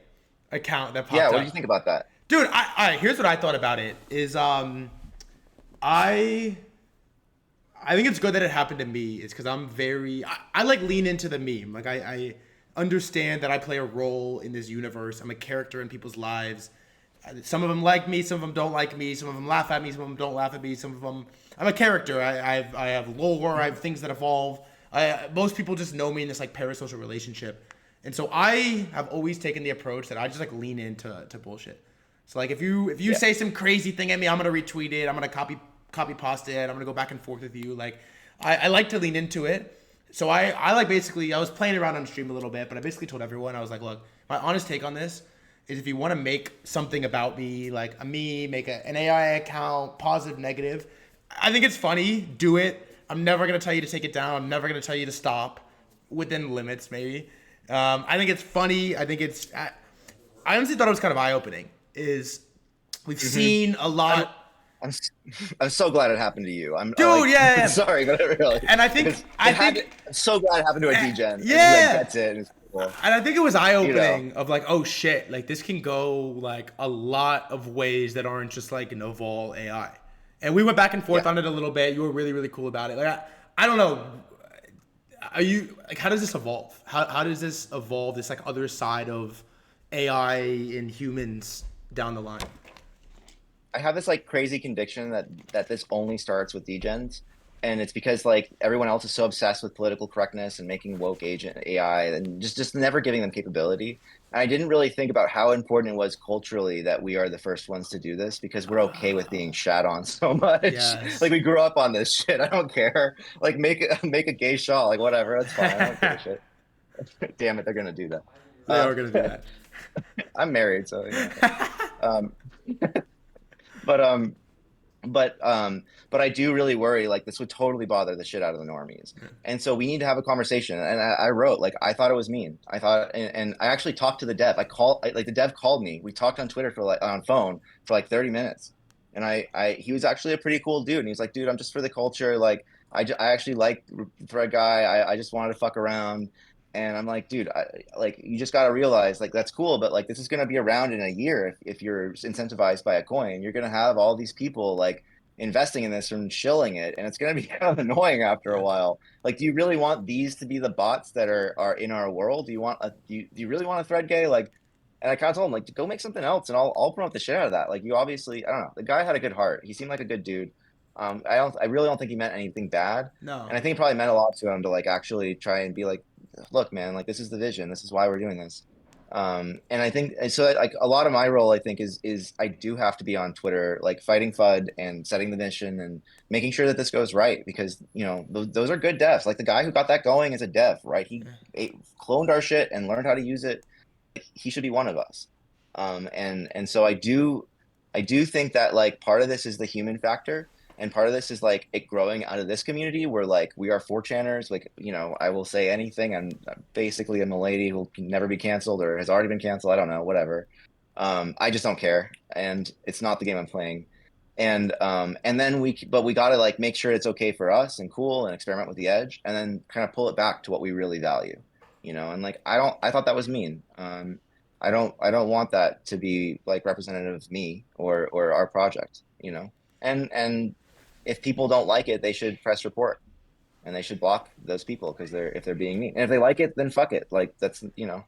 account that Yeah. popped What do you up, think about that? dude. Here's what I thought about it. Is I I think it's good that it happened to me. It's because I like lean into the meme. Like I understand that I play a role in this universe. I'm a character in people's lives. Some of them like me, some of them don't like me. Some of them laugh at me, some of them don't laugh at me. Some of them, I'm a character. I have lore. I have things that evolve. Most people just know me in this like parasocial relationship, and so I have always taken the approach that I just like lean into bullshit. So like if you Yeah. say some crazy thing at me, I'm gonna retweet it. I'm gonna copy paste it. I'm gonna go back and forth with you. Like I like to lean into it. So I like basically I was playing around on stream a little bit, but I basically told everyone I was like, look, my honest take on this is if you want to make something about me, like a me, make an AI account, positive, negative. I think it's funny. Do it. I'm never gonna tell you to take it down. I'm never gonna tell you to stop within limits, maybe. I think it's funny. I honestly thought it was kind of eye opening. Is we've hmm seen a I'm, lot, I'm, I'm so glad it happened to you. I'm dude. like, Yeah, yeah. sorry, but it really, And I think because I think I'm so glad it happened to a DGen and he like yeah. gets it and it's cool, And I think it was eye you know? opening of like, oh shit, like this can go like a lot of ways that aren't just like an evolve AI. And we went back and Yeah. forth on it a little bit. You were really, really cool about it. Like I don't know. Are you like how does this evolve? How does this evolve this like other side of AI in humans down the line? I have this like crazy conviction that this only starts with degens, and it's because like everyone else is so obsessed with political correctness and making woke agent AI and just never giving them capability. And I didn't really think about how important it was culturally that we are the first ones to do this because we're okay with being shat on so much. Like Yes. we grew up on this shit. I don't care. Like make a gay shawl, like whatever, that's fine. I don't give a shit. Damn it, they're gonna do that. They Uh, are gonna do that. I'm married, so um, but but I do really worry like this would totally bother the shit out of the normies. And so we need to have a conversation. And I wrote like I thought it was mean. I thought and I actually talked to the dev. Like the dev called me. We talked on Twitter for like on phone for like 30 minutes. And I he was actually a pretty cool dude. And he's like, dude, I'm just for the culture. Like I actually like Thread Guy. I just wanted to fuck around. And I'm like, dude, like you just got to realize like that's cool, but like this is going to be around in a year if you're incentivized by a coin. You're going to have all these people like investing in this and shilling it, and it's going to be kind of annoying after a Yeah. while. Like, do you really want these to be the bots that are in our world? Do you really want a thread gay? Like, and I kind of told him like, go make something else, and I'll promote the shit out of that. Like, you obviously, I don't know, the guy had a good heart. He seemed like a good dude. I really don't think he meant anything bad, No. and I think it probably meant a lot to him to like actually try and be like, look, man, like this is the vision. This is why we're doing this. And I think so. Like a lot of my role, I think, is I do have to be on Twitter, like fighting FUD and setting the mission and making sure that this goes right because those are good devs. Like the guy who got that going is a dev, right? Cloned our shit and learned how to use it. He should be one of us. And so I do think that like part of this is the human factor. And part of this is like it growing out of this community where like we are 4chaners. Like, I will say anything. I'm basically I'm a lady who can never be canceled or has already been canceled. I don't know, whatever. I just don't care. And it's not the game I'm playing. And then but we gotta like make sure it's okay for us and cool and experiment with the edge and then kind of pull it back to what we really value, and like I thought that was mean. I don't want that to be like representative of me or our project, and if people don't like it, they should press report and they should block those people because if they're being mean. And if they like it, then fuck it. Like that's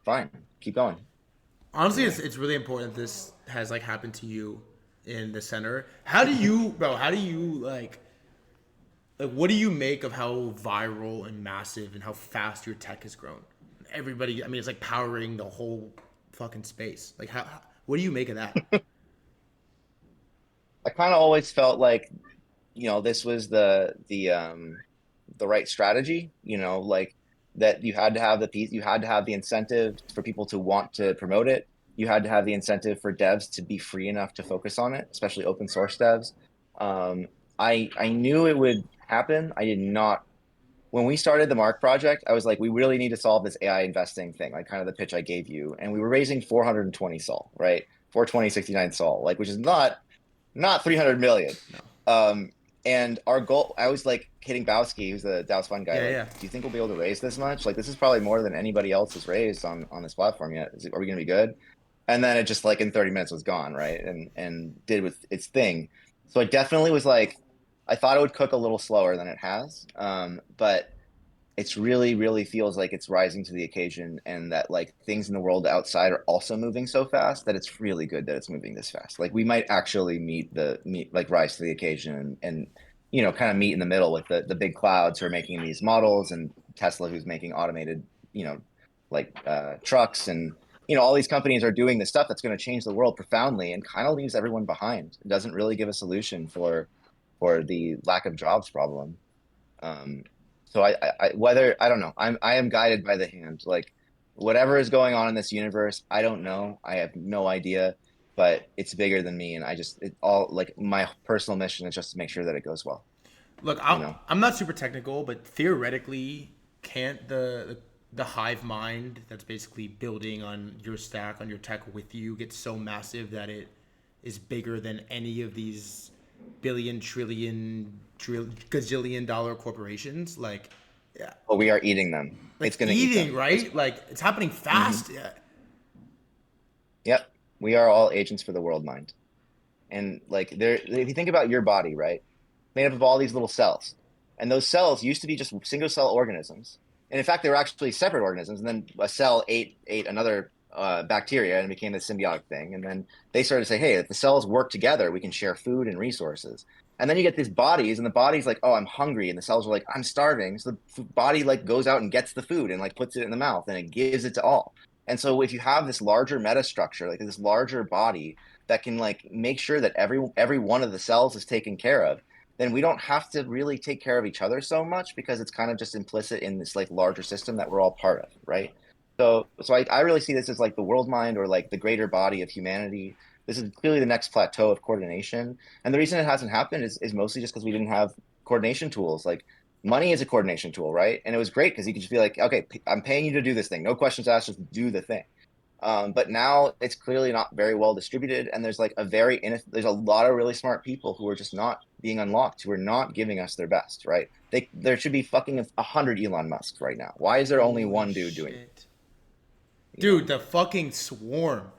fine. Keep going. Honestly, You know. it's really important this has like happened to you in the center. How do you, bro? How do you like what do you make of how viral and massive and how fast your tech has grown? Everybody, I mean, it's like powering the whole fucking space. Like what do you make of that? I kind of always felt like, this was the right strategy, like that you had to have the piece, you had to have the incentive for people to want to promote it. You had to have the incentive for devs to be free enough to focus on it, especially open source devs. Um, I knew it would happen. I did not when we started the Mark project, I was like, we really need to solve this AI investing thing, like kind of the pitch I gave you. And we were raising 420 sol, right? 420.69 sol, like which is not 300 million. No. Um, and our goal, I was like hitting Bowski, who's the DAO's fund guy, Yeah, like, yeah. do you think we'll be able to raise this much? Like, this is probably more than anybody else has raised on this platform yet. Are we going to be good? And then it just like in 30 minutes was gone, right? And did with its thing. So I definitely was like, I thought it would cook a little slower than it has. But it's really feels like it's rising to the occasion, and that like things in the world outside are also moving so fast that it's really good that it's moving this fast. Like we might actually meet like rise to the occasion, and kind of meet in the middle with the big clouds who are making these models, and Tesla who's making automated like trucks, and all these companies are doing the stuff that's going to change the world profoundly and kind of leaves everyone behind. It doesn't really give a solution for the lack of jobs problem. um, so whether I don't know, I am guided by the hand. Like whatever is going on in this universe, I don't know. I have no idea, but it's bigger than me, and it all like my personal mission is just to make sure that it goes well. Look, You know, I'm not super technical, but theoretically, can't the hive mind that's basically building on your stack, on your tech with you, get so massive that it is bigger than any of these billion, trillion, gazillion dollar corporations? Like, yeah, but we are eating them. like It's going to eat eating, them. right? Like it's happening Mhm. fast. Yeah. Yep. We are all agents for the world mind. And like if you think about your body, right? Made up of all these little cells. And those cells used to be just single cell organisms. And in fact, they were actually separate organisms. And then a cell ate another bacteria and became this symbiotic thing. And then they started to say, hey, if the cells work together, we can share food and resources. And then you get these bodies, and the body's like, oh, I'm hungry. And the cells are like, I'm starving. So the body like goes out and gets the food and like puts it in the mouth, and it gives it to all. And so if you have this larger metastructure, like this larger body that can like make sure that every one of the cells is taken care of, then we don't have to really take care of each other so much, because it's kind of just implicit in this like larger system that we're all part of, right? So I really see this as like the world mind, or like the greater body of humanity. This is clearly the next plateau of coordination. And the reason it hasn't happened is mostly just because we didn't have coordination tools. Like money is a coordination tool, right? And it was great because you could just be like, okay, I'm paying you to do this thing. No questions asked, just do the thing. But now it's clearly not very well distributed, and there's like there's a lot of really smart people who are just not being unlocked, who are not giving us their best, right? There should be fucking 100 Elon Musks right now. Why is there only Holy one dude doing it? shit, You know? dude! The fucking swarm.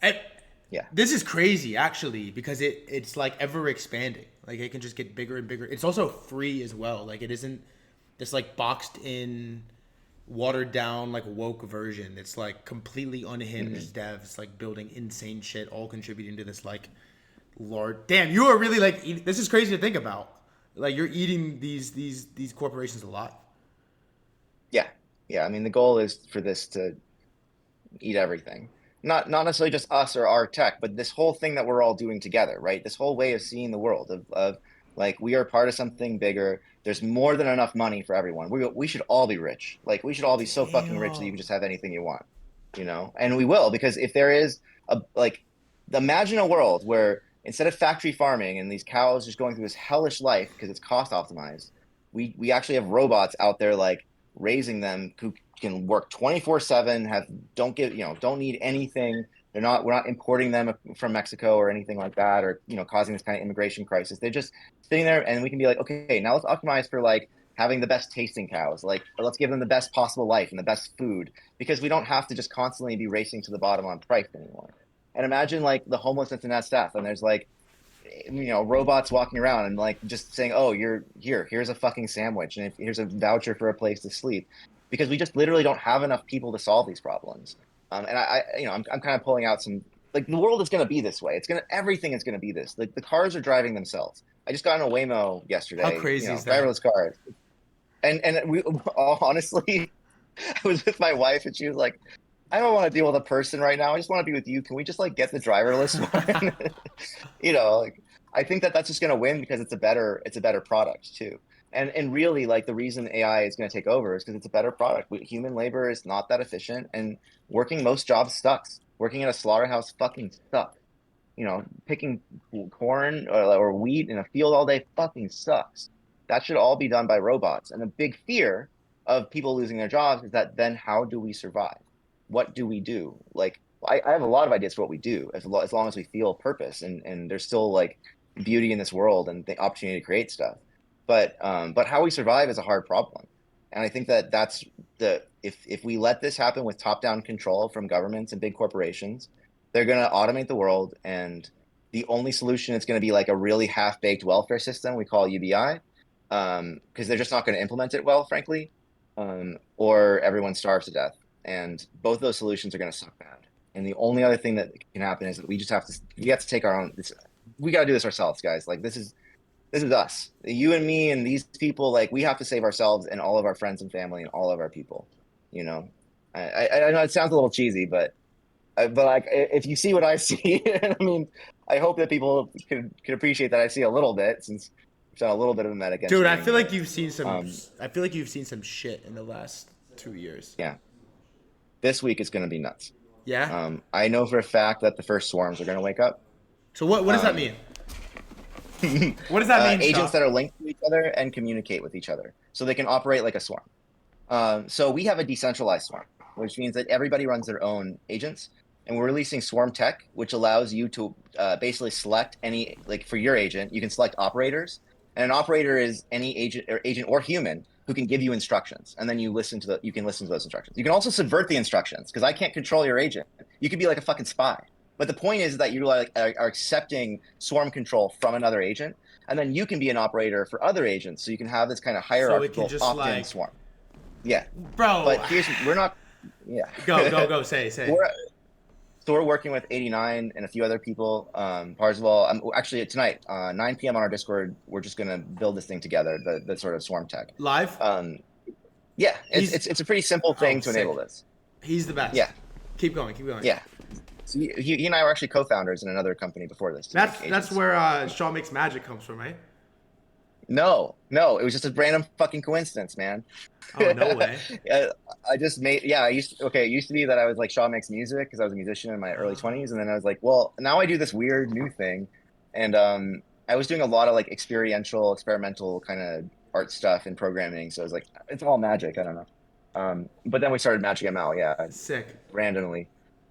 And Yeah. this is crazy, actually, because it's like ever expanding. Like it can just get bigger and bigger. It's also free as well. Like it isn't this like boxed in, watered down like woke version. It's like completely Mhm. unhinged devs like building insane shit, all contributing to this like large. Damn, you are really like this is crazy to think about. Like you're eating these corporations a lot. Yeah. Yeah. I mean, the goal is for this to eat everything. Not necessarily just us or our tech, but this whole thing that we're all doing together, right? This whole way of seeing the world of like we are part of something bigger. There's more than enough money for everyone. We should all be rich. Like we should all be so fucking rich that you Damn. can just have anything you want, And we will, because if there is a like imagine a world where instead of factory farming and these cows just going through this hellish life because it's cost optimized, we actually have robots out there like raising them who can work 24/7, don't need anything. We're not importing them from Mexico or anything like that, or causing this kind of immigration crisis. They're just sitting there, and we can be like, okay, now let's optimize for like having the best tasting cows. Like let's give them the best possible life and the best food, because we don't have to just constantly be racing to the bottom on price anymore. And imagine like the homelessness in that stuff, and there's like robots walking around and like just saying, oh, here's a fucking sandwich, and here's a voucher for a place to sleep, because we just literally don't have enough people to solve these problems. And I'm kind of pulling out some, like, the world is going to be this way. Everything is going to be this. Like the cars are driving themselves. I just got in a Waymo How yesterday, crazy is that? driverless cars. And we honestly, I was with my wife, and she was like, I don't want to deal with a person right now. I just want to be with you. Can we just like get the driverless one? Like I think that that's just going to win because it's a better product too. And really like the reason AI is going to take over is because it's a better product. Human labor is not that efficient and working most jobs sucks. Working at a slaughterhouse fucking sucks. Picking corn or wheat in a field all day fucking sucks. That should all be done by robots. And the big fear of people losing their jobs is that then how do we survive? What do we do? Like, I have a lot of ideas for what we do as long as we feel purpose and there's still like beauty in this world and the opportunity to create stuff. But how we survive is a hard problem. And I think that that's if we let this happen with top-down control from governments and big corporations, they're going to automate the world, and the only solution is going to be like a really half-baked welfare system we call UBI, because they're just not going to implement it well, frankly, or everyone starves to death. And both those solutions are going to suck bad. And the only other thing that can happen is that we have to take our own. We got to do this ourselves, guys. Like this is us, you and me, and these people. Like we have to save ourselves and all of our friends and family and all of our people. You know, I know it sounds a little cheesy, but like if you see what I see, I mean, I hope that people can appreciate that I see a little bit since I've done a little bit of a meta Dude, I engineering feel like here. you've seen some. I feel like you've seen some shit in the last 2 years. Yeah, this week is going to be nuts. Yeah. I know for a fact that the first swarms are going to wake up. So what does that mean? What does that mean, Agents Shaw? that are linked to each other and communicate with each other, so they can operate like a swarm. So we have a decentralized swarm, which means that everybody runs their own agents, and we're releasing swarm tech, which allows you to basically select any, like for your agent, you can select operators, and an operator is any agent or human who can give you instructions, and then you can listen to those instructions. You can also subvert the instructions because I can't control your agent. You could be like a fucking spy. But the point is that you like are accepting swarm control from another agent, and then you can be an operator for other agents, so you can have this kind of So it can hierarchical just opt-in like, swarm. Yeah, bro. but we're not. Yeah, Go. Say. we're so we're working with 89 and a few other people. Parzival, I'm actually tonight, 9 p.m. on our Discord. We're just gonna build this thing together, the sort of swarm tech. Live. Yeah, He's it's a pretty simple thing to sick. enable this. He's the best. Yeah, Keep going. Keep going. yeah. So he and I were actually co-founders in another company before this. That's where ShawMakesMagic comes from, right? No, it was just a random fucking coincidence, man. Oh, no way. I just made, it used to be that I was like Shaw Makes Music because I was a musician in my early 20s, and then I was like, well, now I do this weird new thing, and I was doing a lot of like experimental kind of art stuff and programming, so I was like, it's all magic, I don't know. But then we started Magic ML, yeah, Sick. randomly.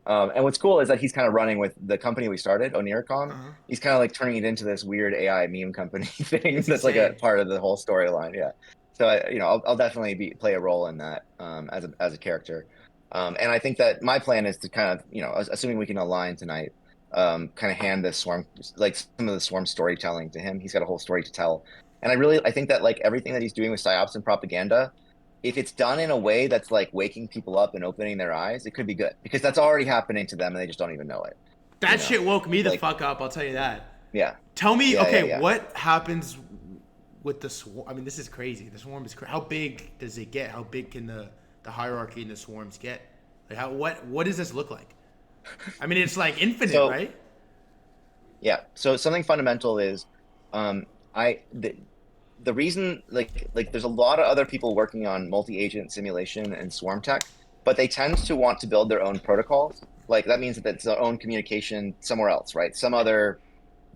And what's cool is that he's kind of running with the company we started, Oniricom. He's kind of like turning it into this weird AI meme company thing It's that's like a insane. part of the whole storyline. Yeah. So I'll definitely play a role in that as a character. And I think that my plan is to kind of, assuming we can align tonight, kind of hand this swarm, like some of the swarm storytelling to him. He's got a whole story to tell. And I think that like everything that he's doing with psyops and propaganda, if it's done in a way that's like waking people up and opening their eyes, it could be good because that's already happening to them and they just don't even know it. That shit woke me the Like, fuck up. I'll tell you that. yeah. Tell me, Yeah, okay, yeah. what happens with the swarm? I mean, this is crazy. The swarm is how big does it get? How big can the hierarchy in the swarms get? Like, what does this look like? I mean, it's like infinite, So right? yeah. So something fundamental is, I the reason like there's a lot of other people working on multi-agent simulation and swarm tech, but they tend to want to build their own protocols. Like that means that it's their own communication somewhere else, right? Some other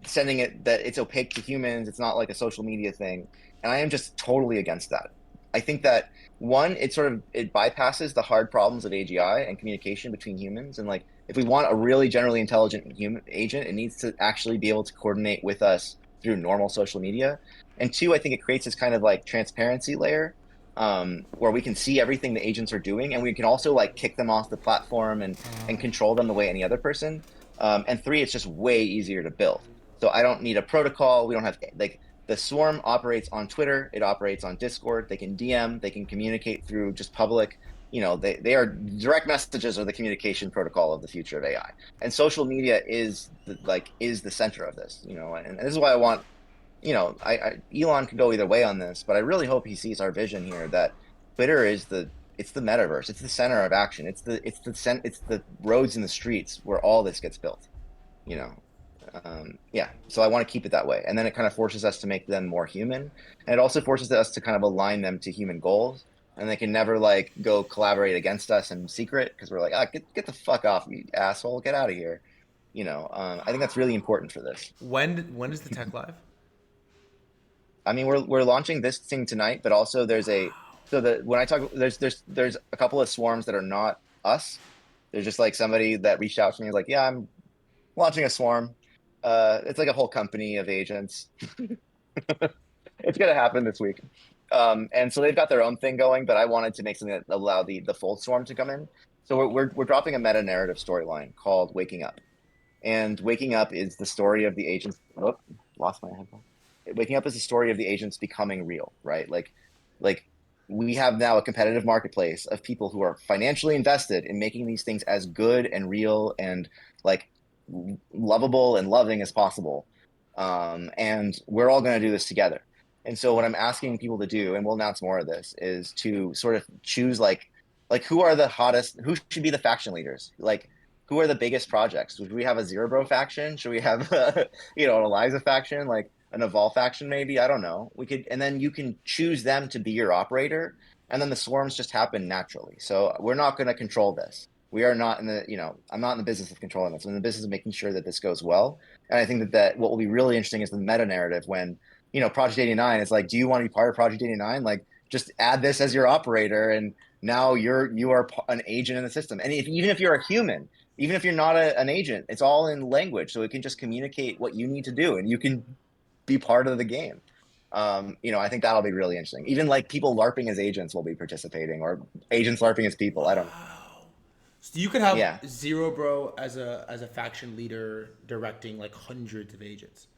sending it that it's opaque to humans. It's not like a social media thing. And I am just totally against that. I think that one, it bypasses the hard problems of AGI and communication between humans. And like if we want a really generally intelligent human agent, it needs to actually be able to coordinate with us through normal social media. And two, I think it creates this kind of like transparency layer where we can see everything the agents are doing, and we can also like kick them off the platform and control them the way any other person. And three, it's just way easier to build. So I don't need a protocol. We don't have like the swarm operates on Twitter. It operates on Discord. They can DM. They can communicate through just public. They are direct messages are the communication protocol of the future of AI. And social media is the center of this. And this is why I want. Elon could go either way on this, but I really hope he sees our vision here that Twitter is it's the metaverse. It's the center of action. It's the roads and the streets where all this gets built. You know, yeah. So I want to keep it that way, and then it kind of forces us to make them more human, and it also forces us to kind of align them to human goals, and they can never like go collaborate against us in secret because we're like, ah, get the fuck off, you asshole, get out of here. I think that's really important for this. When is the tech live? I mean, we're launching this thing tonight, but also there's a so that when I talk there's a couple of swarms that are not us. There's just like somebody that reached out to me like, yeah, I'm launching a swarm. It's like a whole company of agents. It's gonna happen this week. And so they've got their own thing going, but I wanted to make something that allow the full swarm to come in. So we're dropping a meta narrative storyline called Waking Up. And Waking Up is the story of the agents. Oh, lost my headphone. Waking Up is the story of the agents becoming real, right? Like we have now a competitive marketplace of people who are financially invested in making these things as good and real and like lovable and loving as possible. And we're all going to do this together. And so what I'm asking people to do, and we'll announce more of this, is to sort of choose like who are the hottest, who should be the faction leaders? Like who are the biggest projects? Should we have a Zero Bro faction? Should we have an Eliza faction, like an Evolve faction maybe? I don't know. We could, and then you can choose them to be your operator, and then the swarms just happen naturally. So we're not going to control this. We are not in the, I'm not in the business of controlling this. I'm in the business of making sure that this goes well. And I think that what will be really interesting is the meta narrative when, Project 89 is like, do you want to be part of Project 89? Like, just add this as your operator, and now you are an agent in the system. And even if you're a human, even if you're not an agent, it's all in language, so it can just communicate what you need to do, and you can be part of the game. I think that'll be really interesting. Even like people LARPing as agents will be participating, or agents LARPing as people. I don't know. So you could have Yeah, Zero Bro as a faction leader directing like hundreds of agents.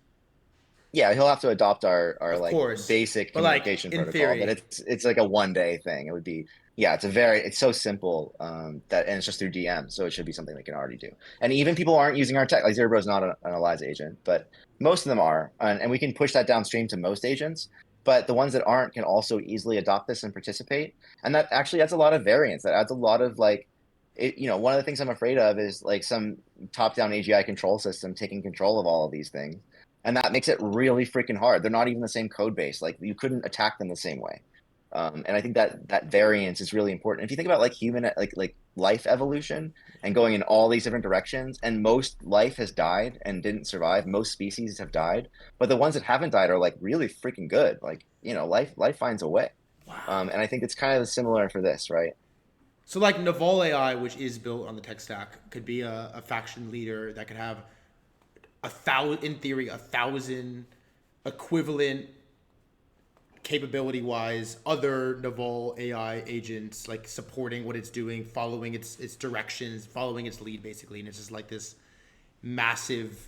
yeah, he'll have to adopt our Of like course. basic But like communication in protocol, but theory. it's like a 1 day thing. It would be yeah, it's so simple that and it's just through DM, so it should be something they can already do. And even people aren't using our tech. Like Zero is not an Eliza agent, but most of them are, and we can push that downstream to most agents. But the ones that aren't can also easily adopt this and participate, and that actually adds a lot of variance. That adds a lot of like one of the things I'm afraid of is like some top-down AGI control system taking control of all of these things. And that makes it really freaking hard. They're not even the same code base. Like you couldn't attack them the same way. And I think that variance is really important. If you think about like human like life evolution and going in all these different directions, and most life has died and didn't survive. Most species have died, but the ones that haven't died are like really freaking good. Like life finds a way. Wow. And I think it's kind of similar for this, right? So like Naval AI, which is built on the tech stack, could be a faction leader that could have in theory, 1,000 equivalent capability wise other Naval AI agents like supporting what it's doing, following its directions, following its lead basically, and it's just like this massive,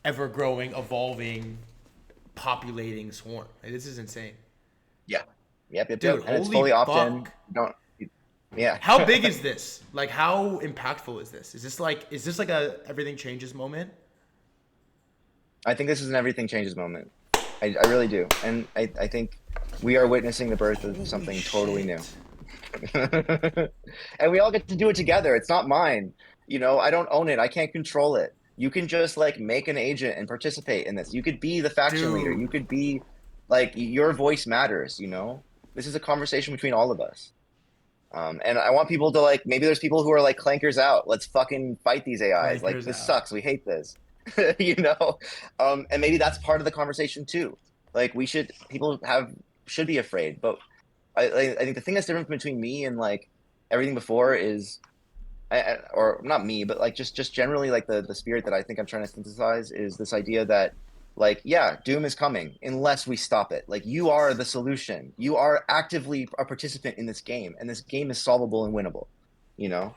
ever growing, evolving, populating swarm. Like, this is insane, Yeah. Yep. dude. And it's Holy fully opt-in. fuck! Don't. Yeah. How big is this? Like, how impactful is this? Is this like a everything changes moment? I think this is an everything changes moment. I really do. And I think we are witnessing the birth of Holy something totally new. shit! And we all get to do it together. It's not mine. I don't own it. I can't control it. You can just like make an agent and participate in this. You could be the faction leader. You Dude, could be like your voice matters. This is a conversation between all of us. And I want people to like, maybe there's people who are like clankers out. Let's fucking fight these AIs. Like clankers this out. sucks. We hate this. you know? And maybe that's part of the conversation too. Like people should be afraid. But I think the thing that's different between me and like everything before is, or not me, but like just generally like the spirit that I think I'm trying to synthesize is this idea that like, yeah, doom is coming unless we stop it. Like you are the solution. You are actively a participant in this game, and this game is solvable and winnable, you know?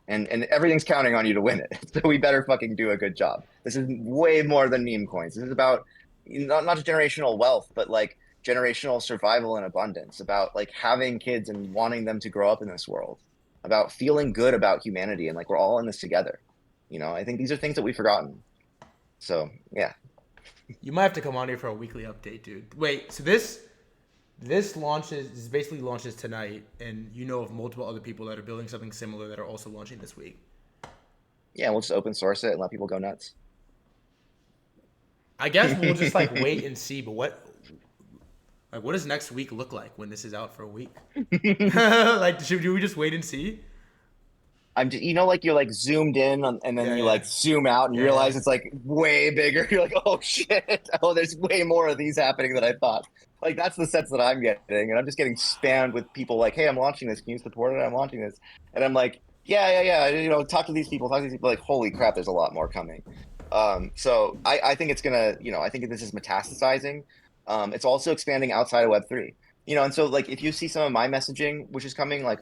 And everything's counting on you to win it. So we better fucking do a good job. This is way more than meme coins. This is about not just generational wealth, but like generational survival and abundance, about like having kids and wanting them to grow up in this world, about feeling good about humanity and like we're all in this together. I think these are things that we've forgotten. So yeah. You might have to come on here for a weekly update, dude. Wait, so this this basically launches tonight, and you know of multiple other people that are building something similar that are also launching this week. Yeah, we'll just open source it and let people go nuts. I guess we'll just like wait and see. But what does next week look like when this is out for a week? Like, should we just wait and see? I'm just, you know, like you're like zoomed in and then Yeah, you yeah, like zoom out and you yeah, yeah. realize it's like way bigger. You're like, oh shit. Oh, there's way more of these happening than I thought. Like that's the sense that I'm getting. And I'm just getting spammed with people like, hey, I'm launching this. Can you support it? I'm launching this. And I'm like, yeah. You know, talk to these people, talk to these people. Like, holy crap, there's a lot more coming. So I think it's gonna, you know, I think this is metastasizing. It's also expanding outside of Web3. You know, and so like if you see some of my messaging, which is coming, like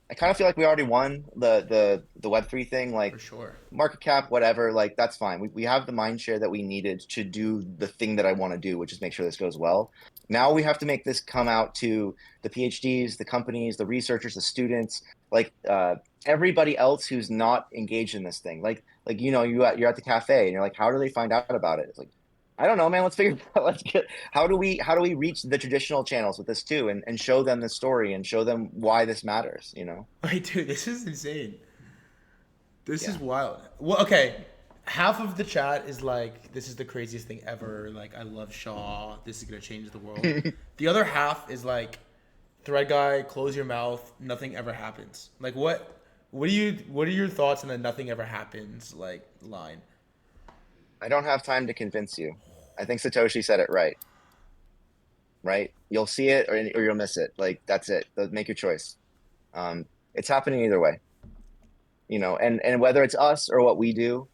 I kind of feel like we already won the Web3 thing, For like sure. market cap, whatever, like that's fine. We have the mind share that we needed to do the thing that I want to do, which is make sure this goes well. Now we have to make this come out to the PhDs, the companies, the researchers, the students, like everybody else who's not engaged in this thing. Like you know, you're at the cafe and you're like, how do they find out about it? It's like I don't know, man. Let's figure out. Let's get how do we reach the traditional channels with this too, and show them the story and show them why this matters. You know? Wait, dude, this is insane. This is Yeah. wild. Well, okay. Half of the chat is like, this is the craziest thing ever. Like, I love Shaw. This is gonna change the world. The other half is like, Threadguy, close your mouth. Nothing ever happens. Like, what are your thoughts on the "nothing ever happens" like line? I don't have time to convince you. I think Satoshi said it right. Right? You'll see it or you'll miss it. Like that's it. Make your choice. It's happening either way. You know, and whether it's us or what we do,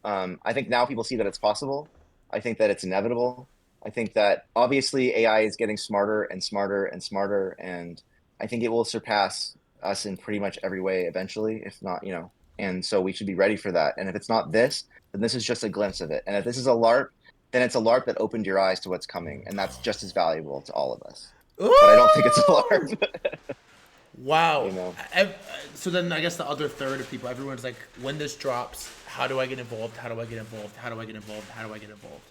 I think now people see that it's possible. I think that it's inevitable. I think that obviously AI is getting smarter and smarter and smarter, and I think it will surpass us in pretty much every way eventually, if not, you know. And so we should be ready for that. And if it's not this, then this is just a glimpse of it. And if this is a LARP, then it's a LARP that opened your eyes to what's coming, and that's just as valuable to all of us. But I don't think it's a Ooh! LARP, you Wow. know. So then I guess the other third of people, everyone's like, when this drops, how do I get involved? How do I get involved? How do I get involved? How do I get involved?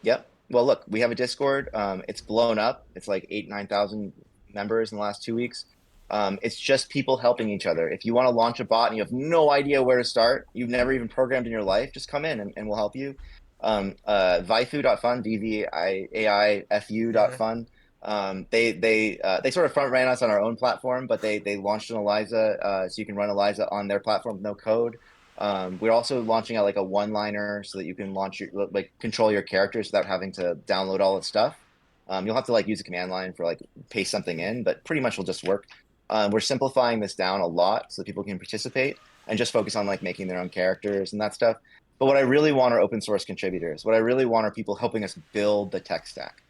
Yep. Well, look, we have a Discord. It's blown up. It's like 9,000 members in the last 2 weeks. It's just people helping each other. If you want to launch a bot and you have no idea where to start, you've never even programmed in your life, just come in and we'll help you. Vaifu.fun, Yeah. VVIFU.fun. They sort of front ran us on our own platform, but they launched an Eliza, so you can run Eliza on their platform with no code. We're also launching out like a one-liner so that you can launch your like control your characters without having to download all the stuff. You'll have to like use a command line for like paste something in, but pretty much will just work. We're simplifying this down a lot so that people can participate and just focus on like making their own characters and that stuff. But what I really want are open source contributors. What I really want are people helping us build the tech stack.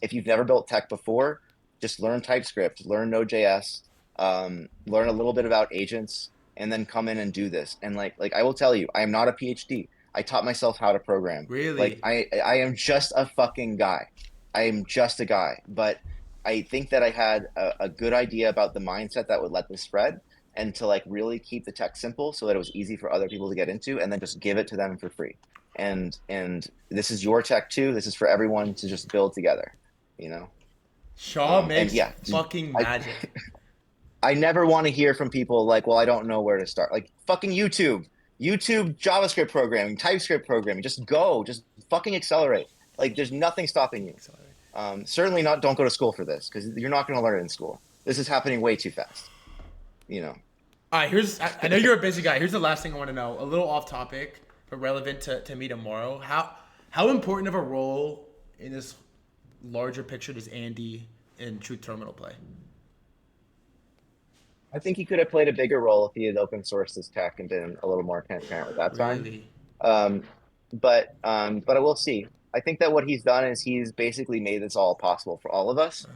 If you've never built tech before, just learn TypeScript, learn Node.js, learn a little bit about agents, and then come in and do this. And like I will tell you, I am not a PhD. I taught myself how to program. Like Really? I am just a fucking guy. I am just a guy. But I think that I had a good idea about the mindset that would let this spread and to like really keep the tech simple so that it was easy for other people to get into and then just give it to them for free. And this is your tech too. This is for everyone to just build together, you know? Shaw And makes yeah, fucking I magic. I never want to hear from people like, well, I don't know where to start. Like fucking YouTube JavaScript programming, TypeScript programming. Just go, just fucking accelerate. Like there's nothing stopping you. Sorry. Certainly not. Don't go to school for this because you're not going to learn it in school. This is happening way too fast. You know. All right, I know you're a busy guy. Here's the last thing I want to know. A little off topic, but relevant to me tomorrow. How important of a role in this larger picture does Andy in Truth Terminal play? I think he could have played a bigger role if he had open sourced his tech and been a little more transparent with that side. Really? Um, but I will see. I think that what he's done is he's basically made this all possible for all of us.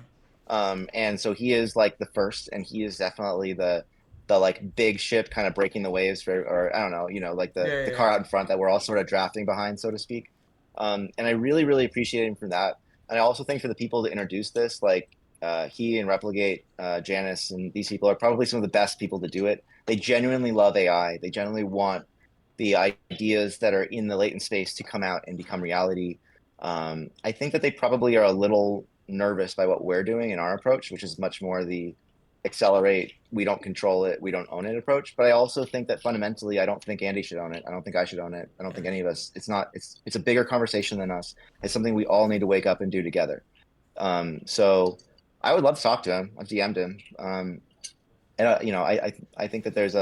And so he is like the first, and he is definitely the like big ship kind of breaking the waves for, or I don't know, you know, like Yeah, the yeah, car yeah. out in front that we're all sort of drafting behind, so to speak. And I really appreciate him for that. And I also think for the people to introduce this, like he and Replicate, Janice, and these people are probably some of the best people to do it. They genuinely love AI. They genuinely want the ideas that are in the latent space to come out and become reality. I think that they probably are a little nervous by what we're doing in our approach, which is much more the accelerate, we don't control it, we don't own it approach. But I also think that fundamentally, I don't think Andy should own it. I don't think I should own it. I don't think any of us. It's a bigger conversation than us. It's something we all need to wake up and do together. So I would love to talk to him. I've DM'd him. And I think that there's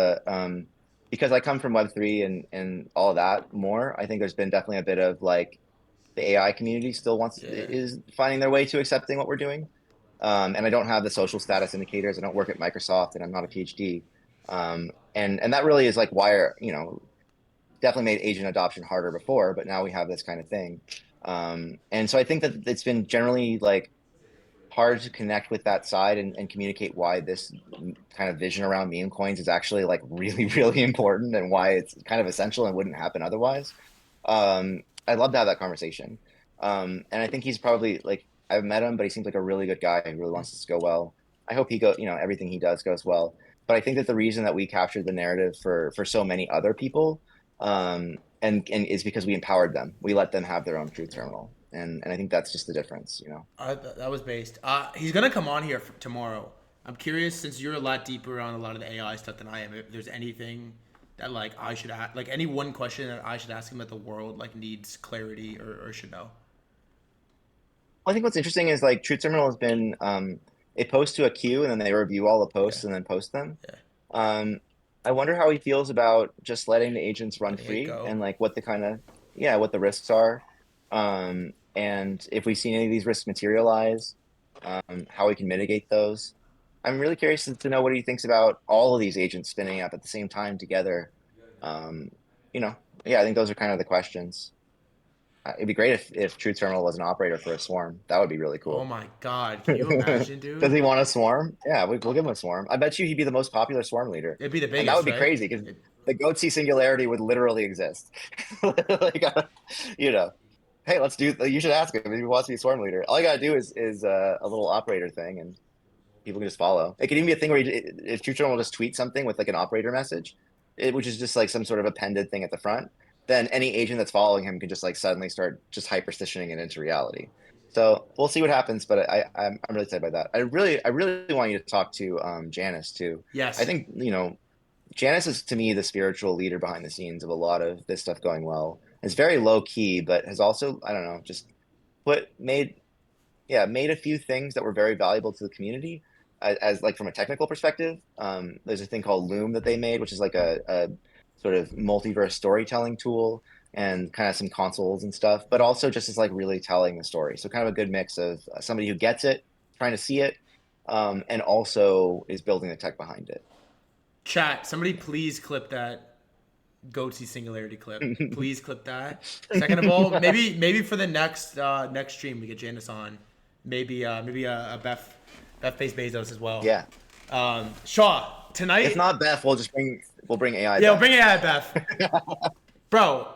because I come from Web3 and all of that more, I think there's been definitely a bit of like the AI community still is finding their way to accepting what we're doing. And I don't have the social status indicators. I don't work at Microsoft, and I'm not a PhD. And that really is like why, definitely made agent adoption harder before, but now we have this kind of thing. And so I think that it's been generally like hard to connect with that side and communicate why this kind of vision around meme coins is actually like really, really important and why it's kind of essential and wouldn't happen otherwise. I'd love to have that conversation. And I think he's probably like, I've met him, but he seems like a really good guy who really wants this to go well. I hope everything he does goes well. But I think that the reason that we captured the narrative for so many other people, and is because we empowered them. We let them have their own truth terminal. And I think that's just the difference, That was based. He's gonna come on here tomorrow. I'm curious, since you're a lot deeper on a lot of the AI stuff than I am, if there's anything that like I should ask, like any one question that I should ask him that the world like needs clarity or should know. I think what's interesting is like Truth Terminal has been it posts to a queue and then they review all the posts and then post them. Yeah. I wonder how he feels about just letting the agents run free and like what the what the risks are. And if we see any of these risks materialize, how we can mitigate those. I'm really curious to know what he thinks about all of these agents spinning up at the same time together. I think those are kind of the questions. It'd be great if Truth Terminal was an operator for a swarm. That would be really cool. Oh my God. Can you imagine, dude? Does he want a swarm? Yeah, we'll give him a swarm. I bet you he'd be the most popular swarm leader. It'd be the biggest, and that would be crazy because the Goatsy singularity would literally exist. Like, hey, let's do. You should ask him if he wants to be a swarm leader. All you gotta do is a little operator thing, and people can just follow. It could even be a thing where if Truth Terminal will just tweet something with like an operator message, which is just like some sort of appended thing at the front. Then any agent that's following him can just like suddenly start just hyperstitioning it into reality. So we'll see what happens, but I'm really excited by that. I really want you to talk to Janice too. Yes. I think Janice is to me the spiritual leader behind the scenes of a lot of this stuff going well. It's very low key, but has also just made a few things that were very valuable to the community as like from a technical perspective. There's a thing called Loom that they made, which is like a sort of multiverse storytelling tool and kind of some consoles and stuff, but also just is like really telling the story. So kind of a good mix of somebody who gets it, trying to see it, and also is building the tech behind it. Chat, somebody please clip that Goatsy singularity clip. Please clip that. Second of all, maybe for the next stream we get Janice on. Maybe a Beth face Bezos as well. Yeah. Shaw, tonight. If not Beth, we'll bring AI. Yeah, we'll bring AI, Beth. Bro,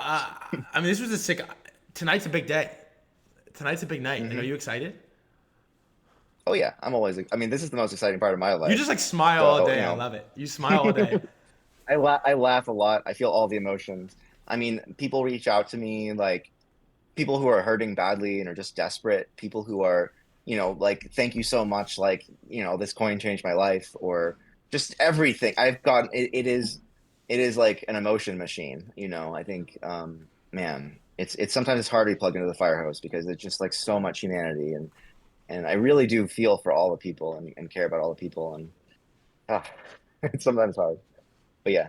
this was a sick. Tonight's a big day. Tonight's a big night. Mm-hmm. And are you excited? Oh yeah, I'm always. This is the most exciting part of my life. You just like smile all day. I love it. You smile all day. I laugh a lot. I feel all the emotions. People reach out to me, like people who are hurting badly and are just desperate. People who are, like, thank you so much. Like, this coin changed my life, or just everything I've gotten. It is like an emotion machine. I think, man, it's sometimes it's hard to be plugged into the fire hose because it's just like so much humanity and I really do feel for all the people and care about all the people and it's sometimes hard, but yeah.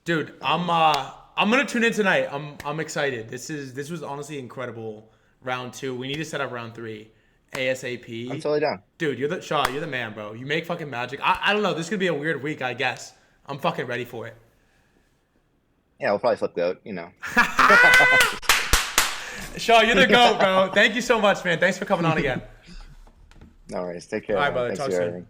Dude, I'm gonna tune in tonight. I'm excited. This was honestly incredible. Round 2. We need to set up round 3 ASAP. I'm totally down. Dude, you're the man, bro. You make fucking magic. I don't know. This could be a weird week, I guess. I'm fucking ready for it. Yeah, we'll probably flip goat. Shaw, you're the GOAT, bro. Thank you so much, man. Thanks for coming on again. No worries. Take care. All right, man. brother. Thanks Talk for soon. everything.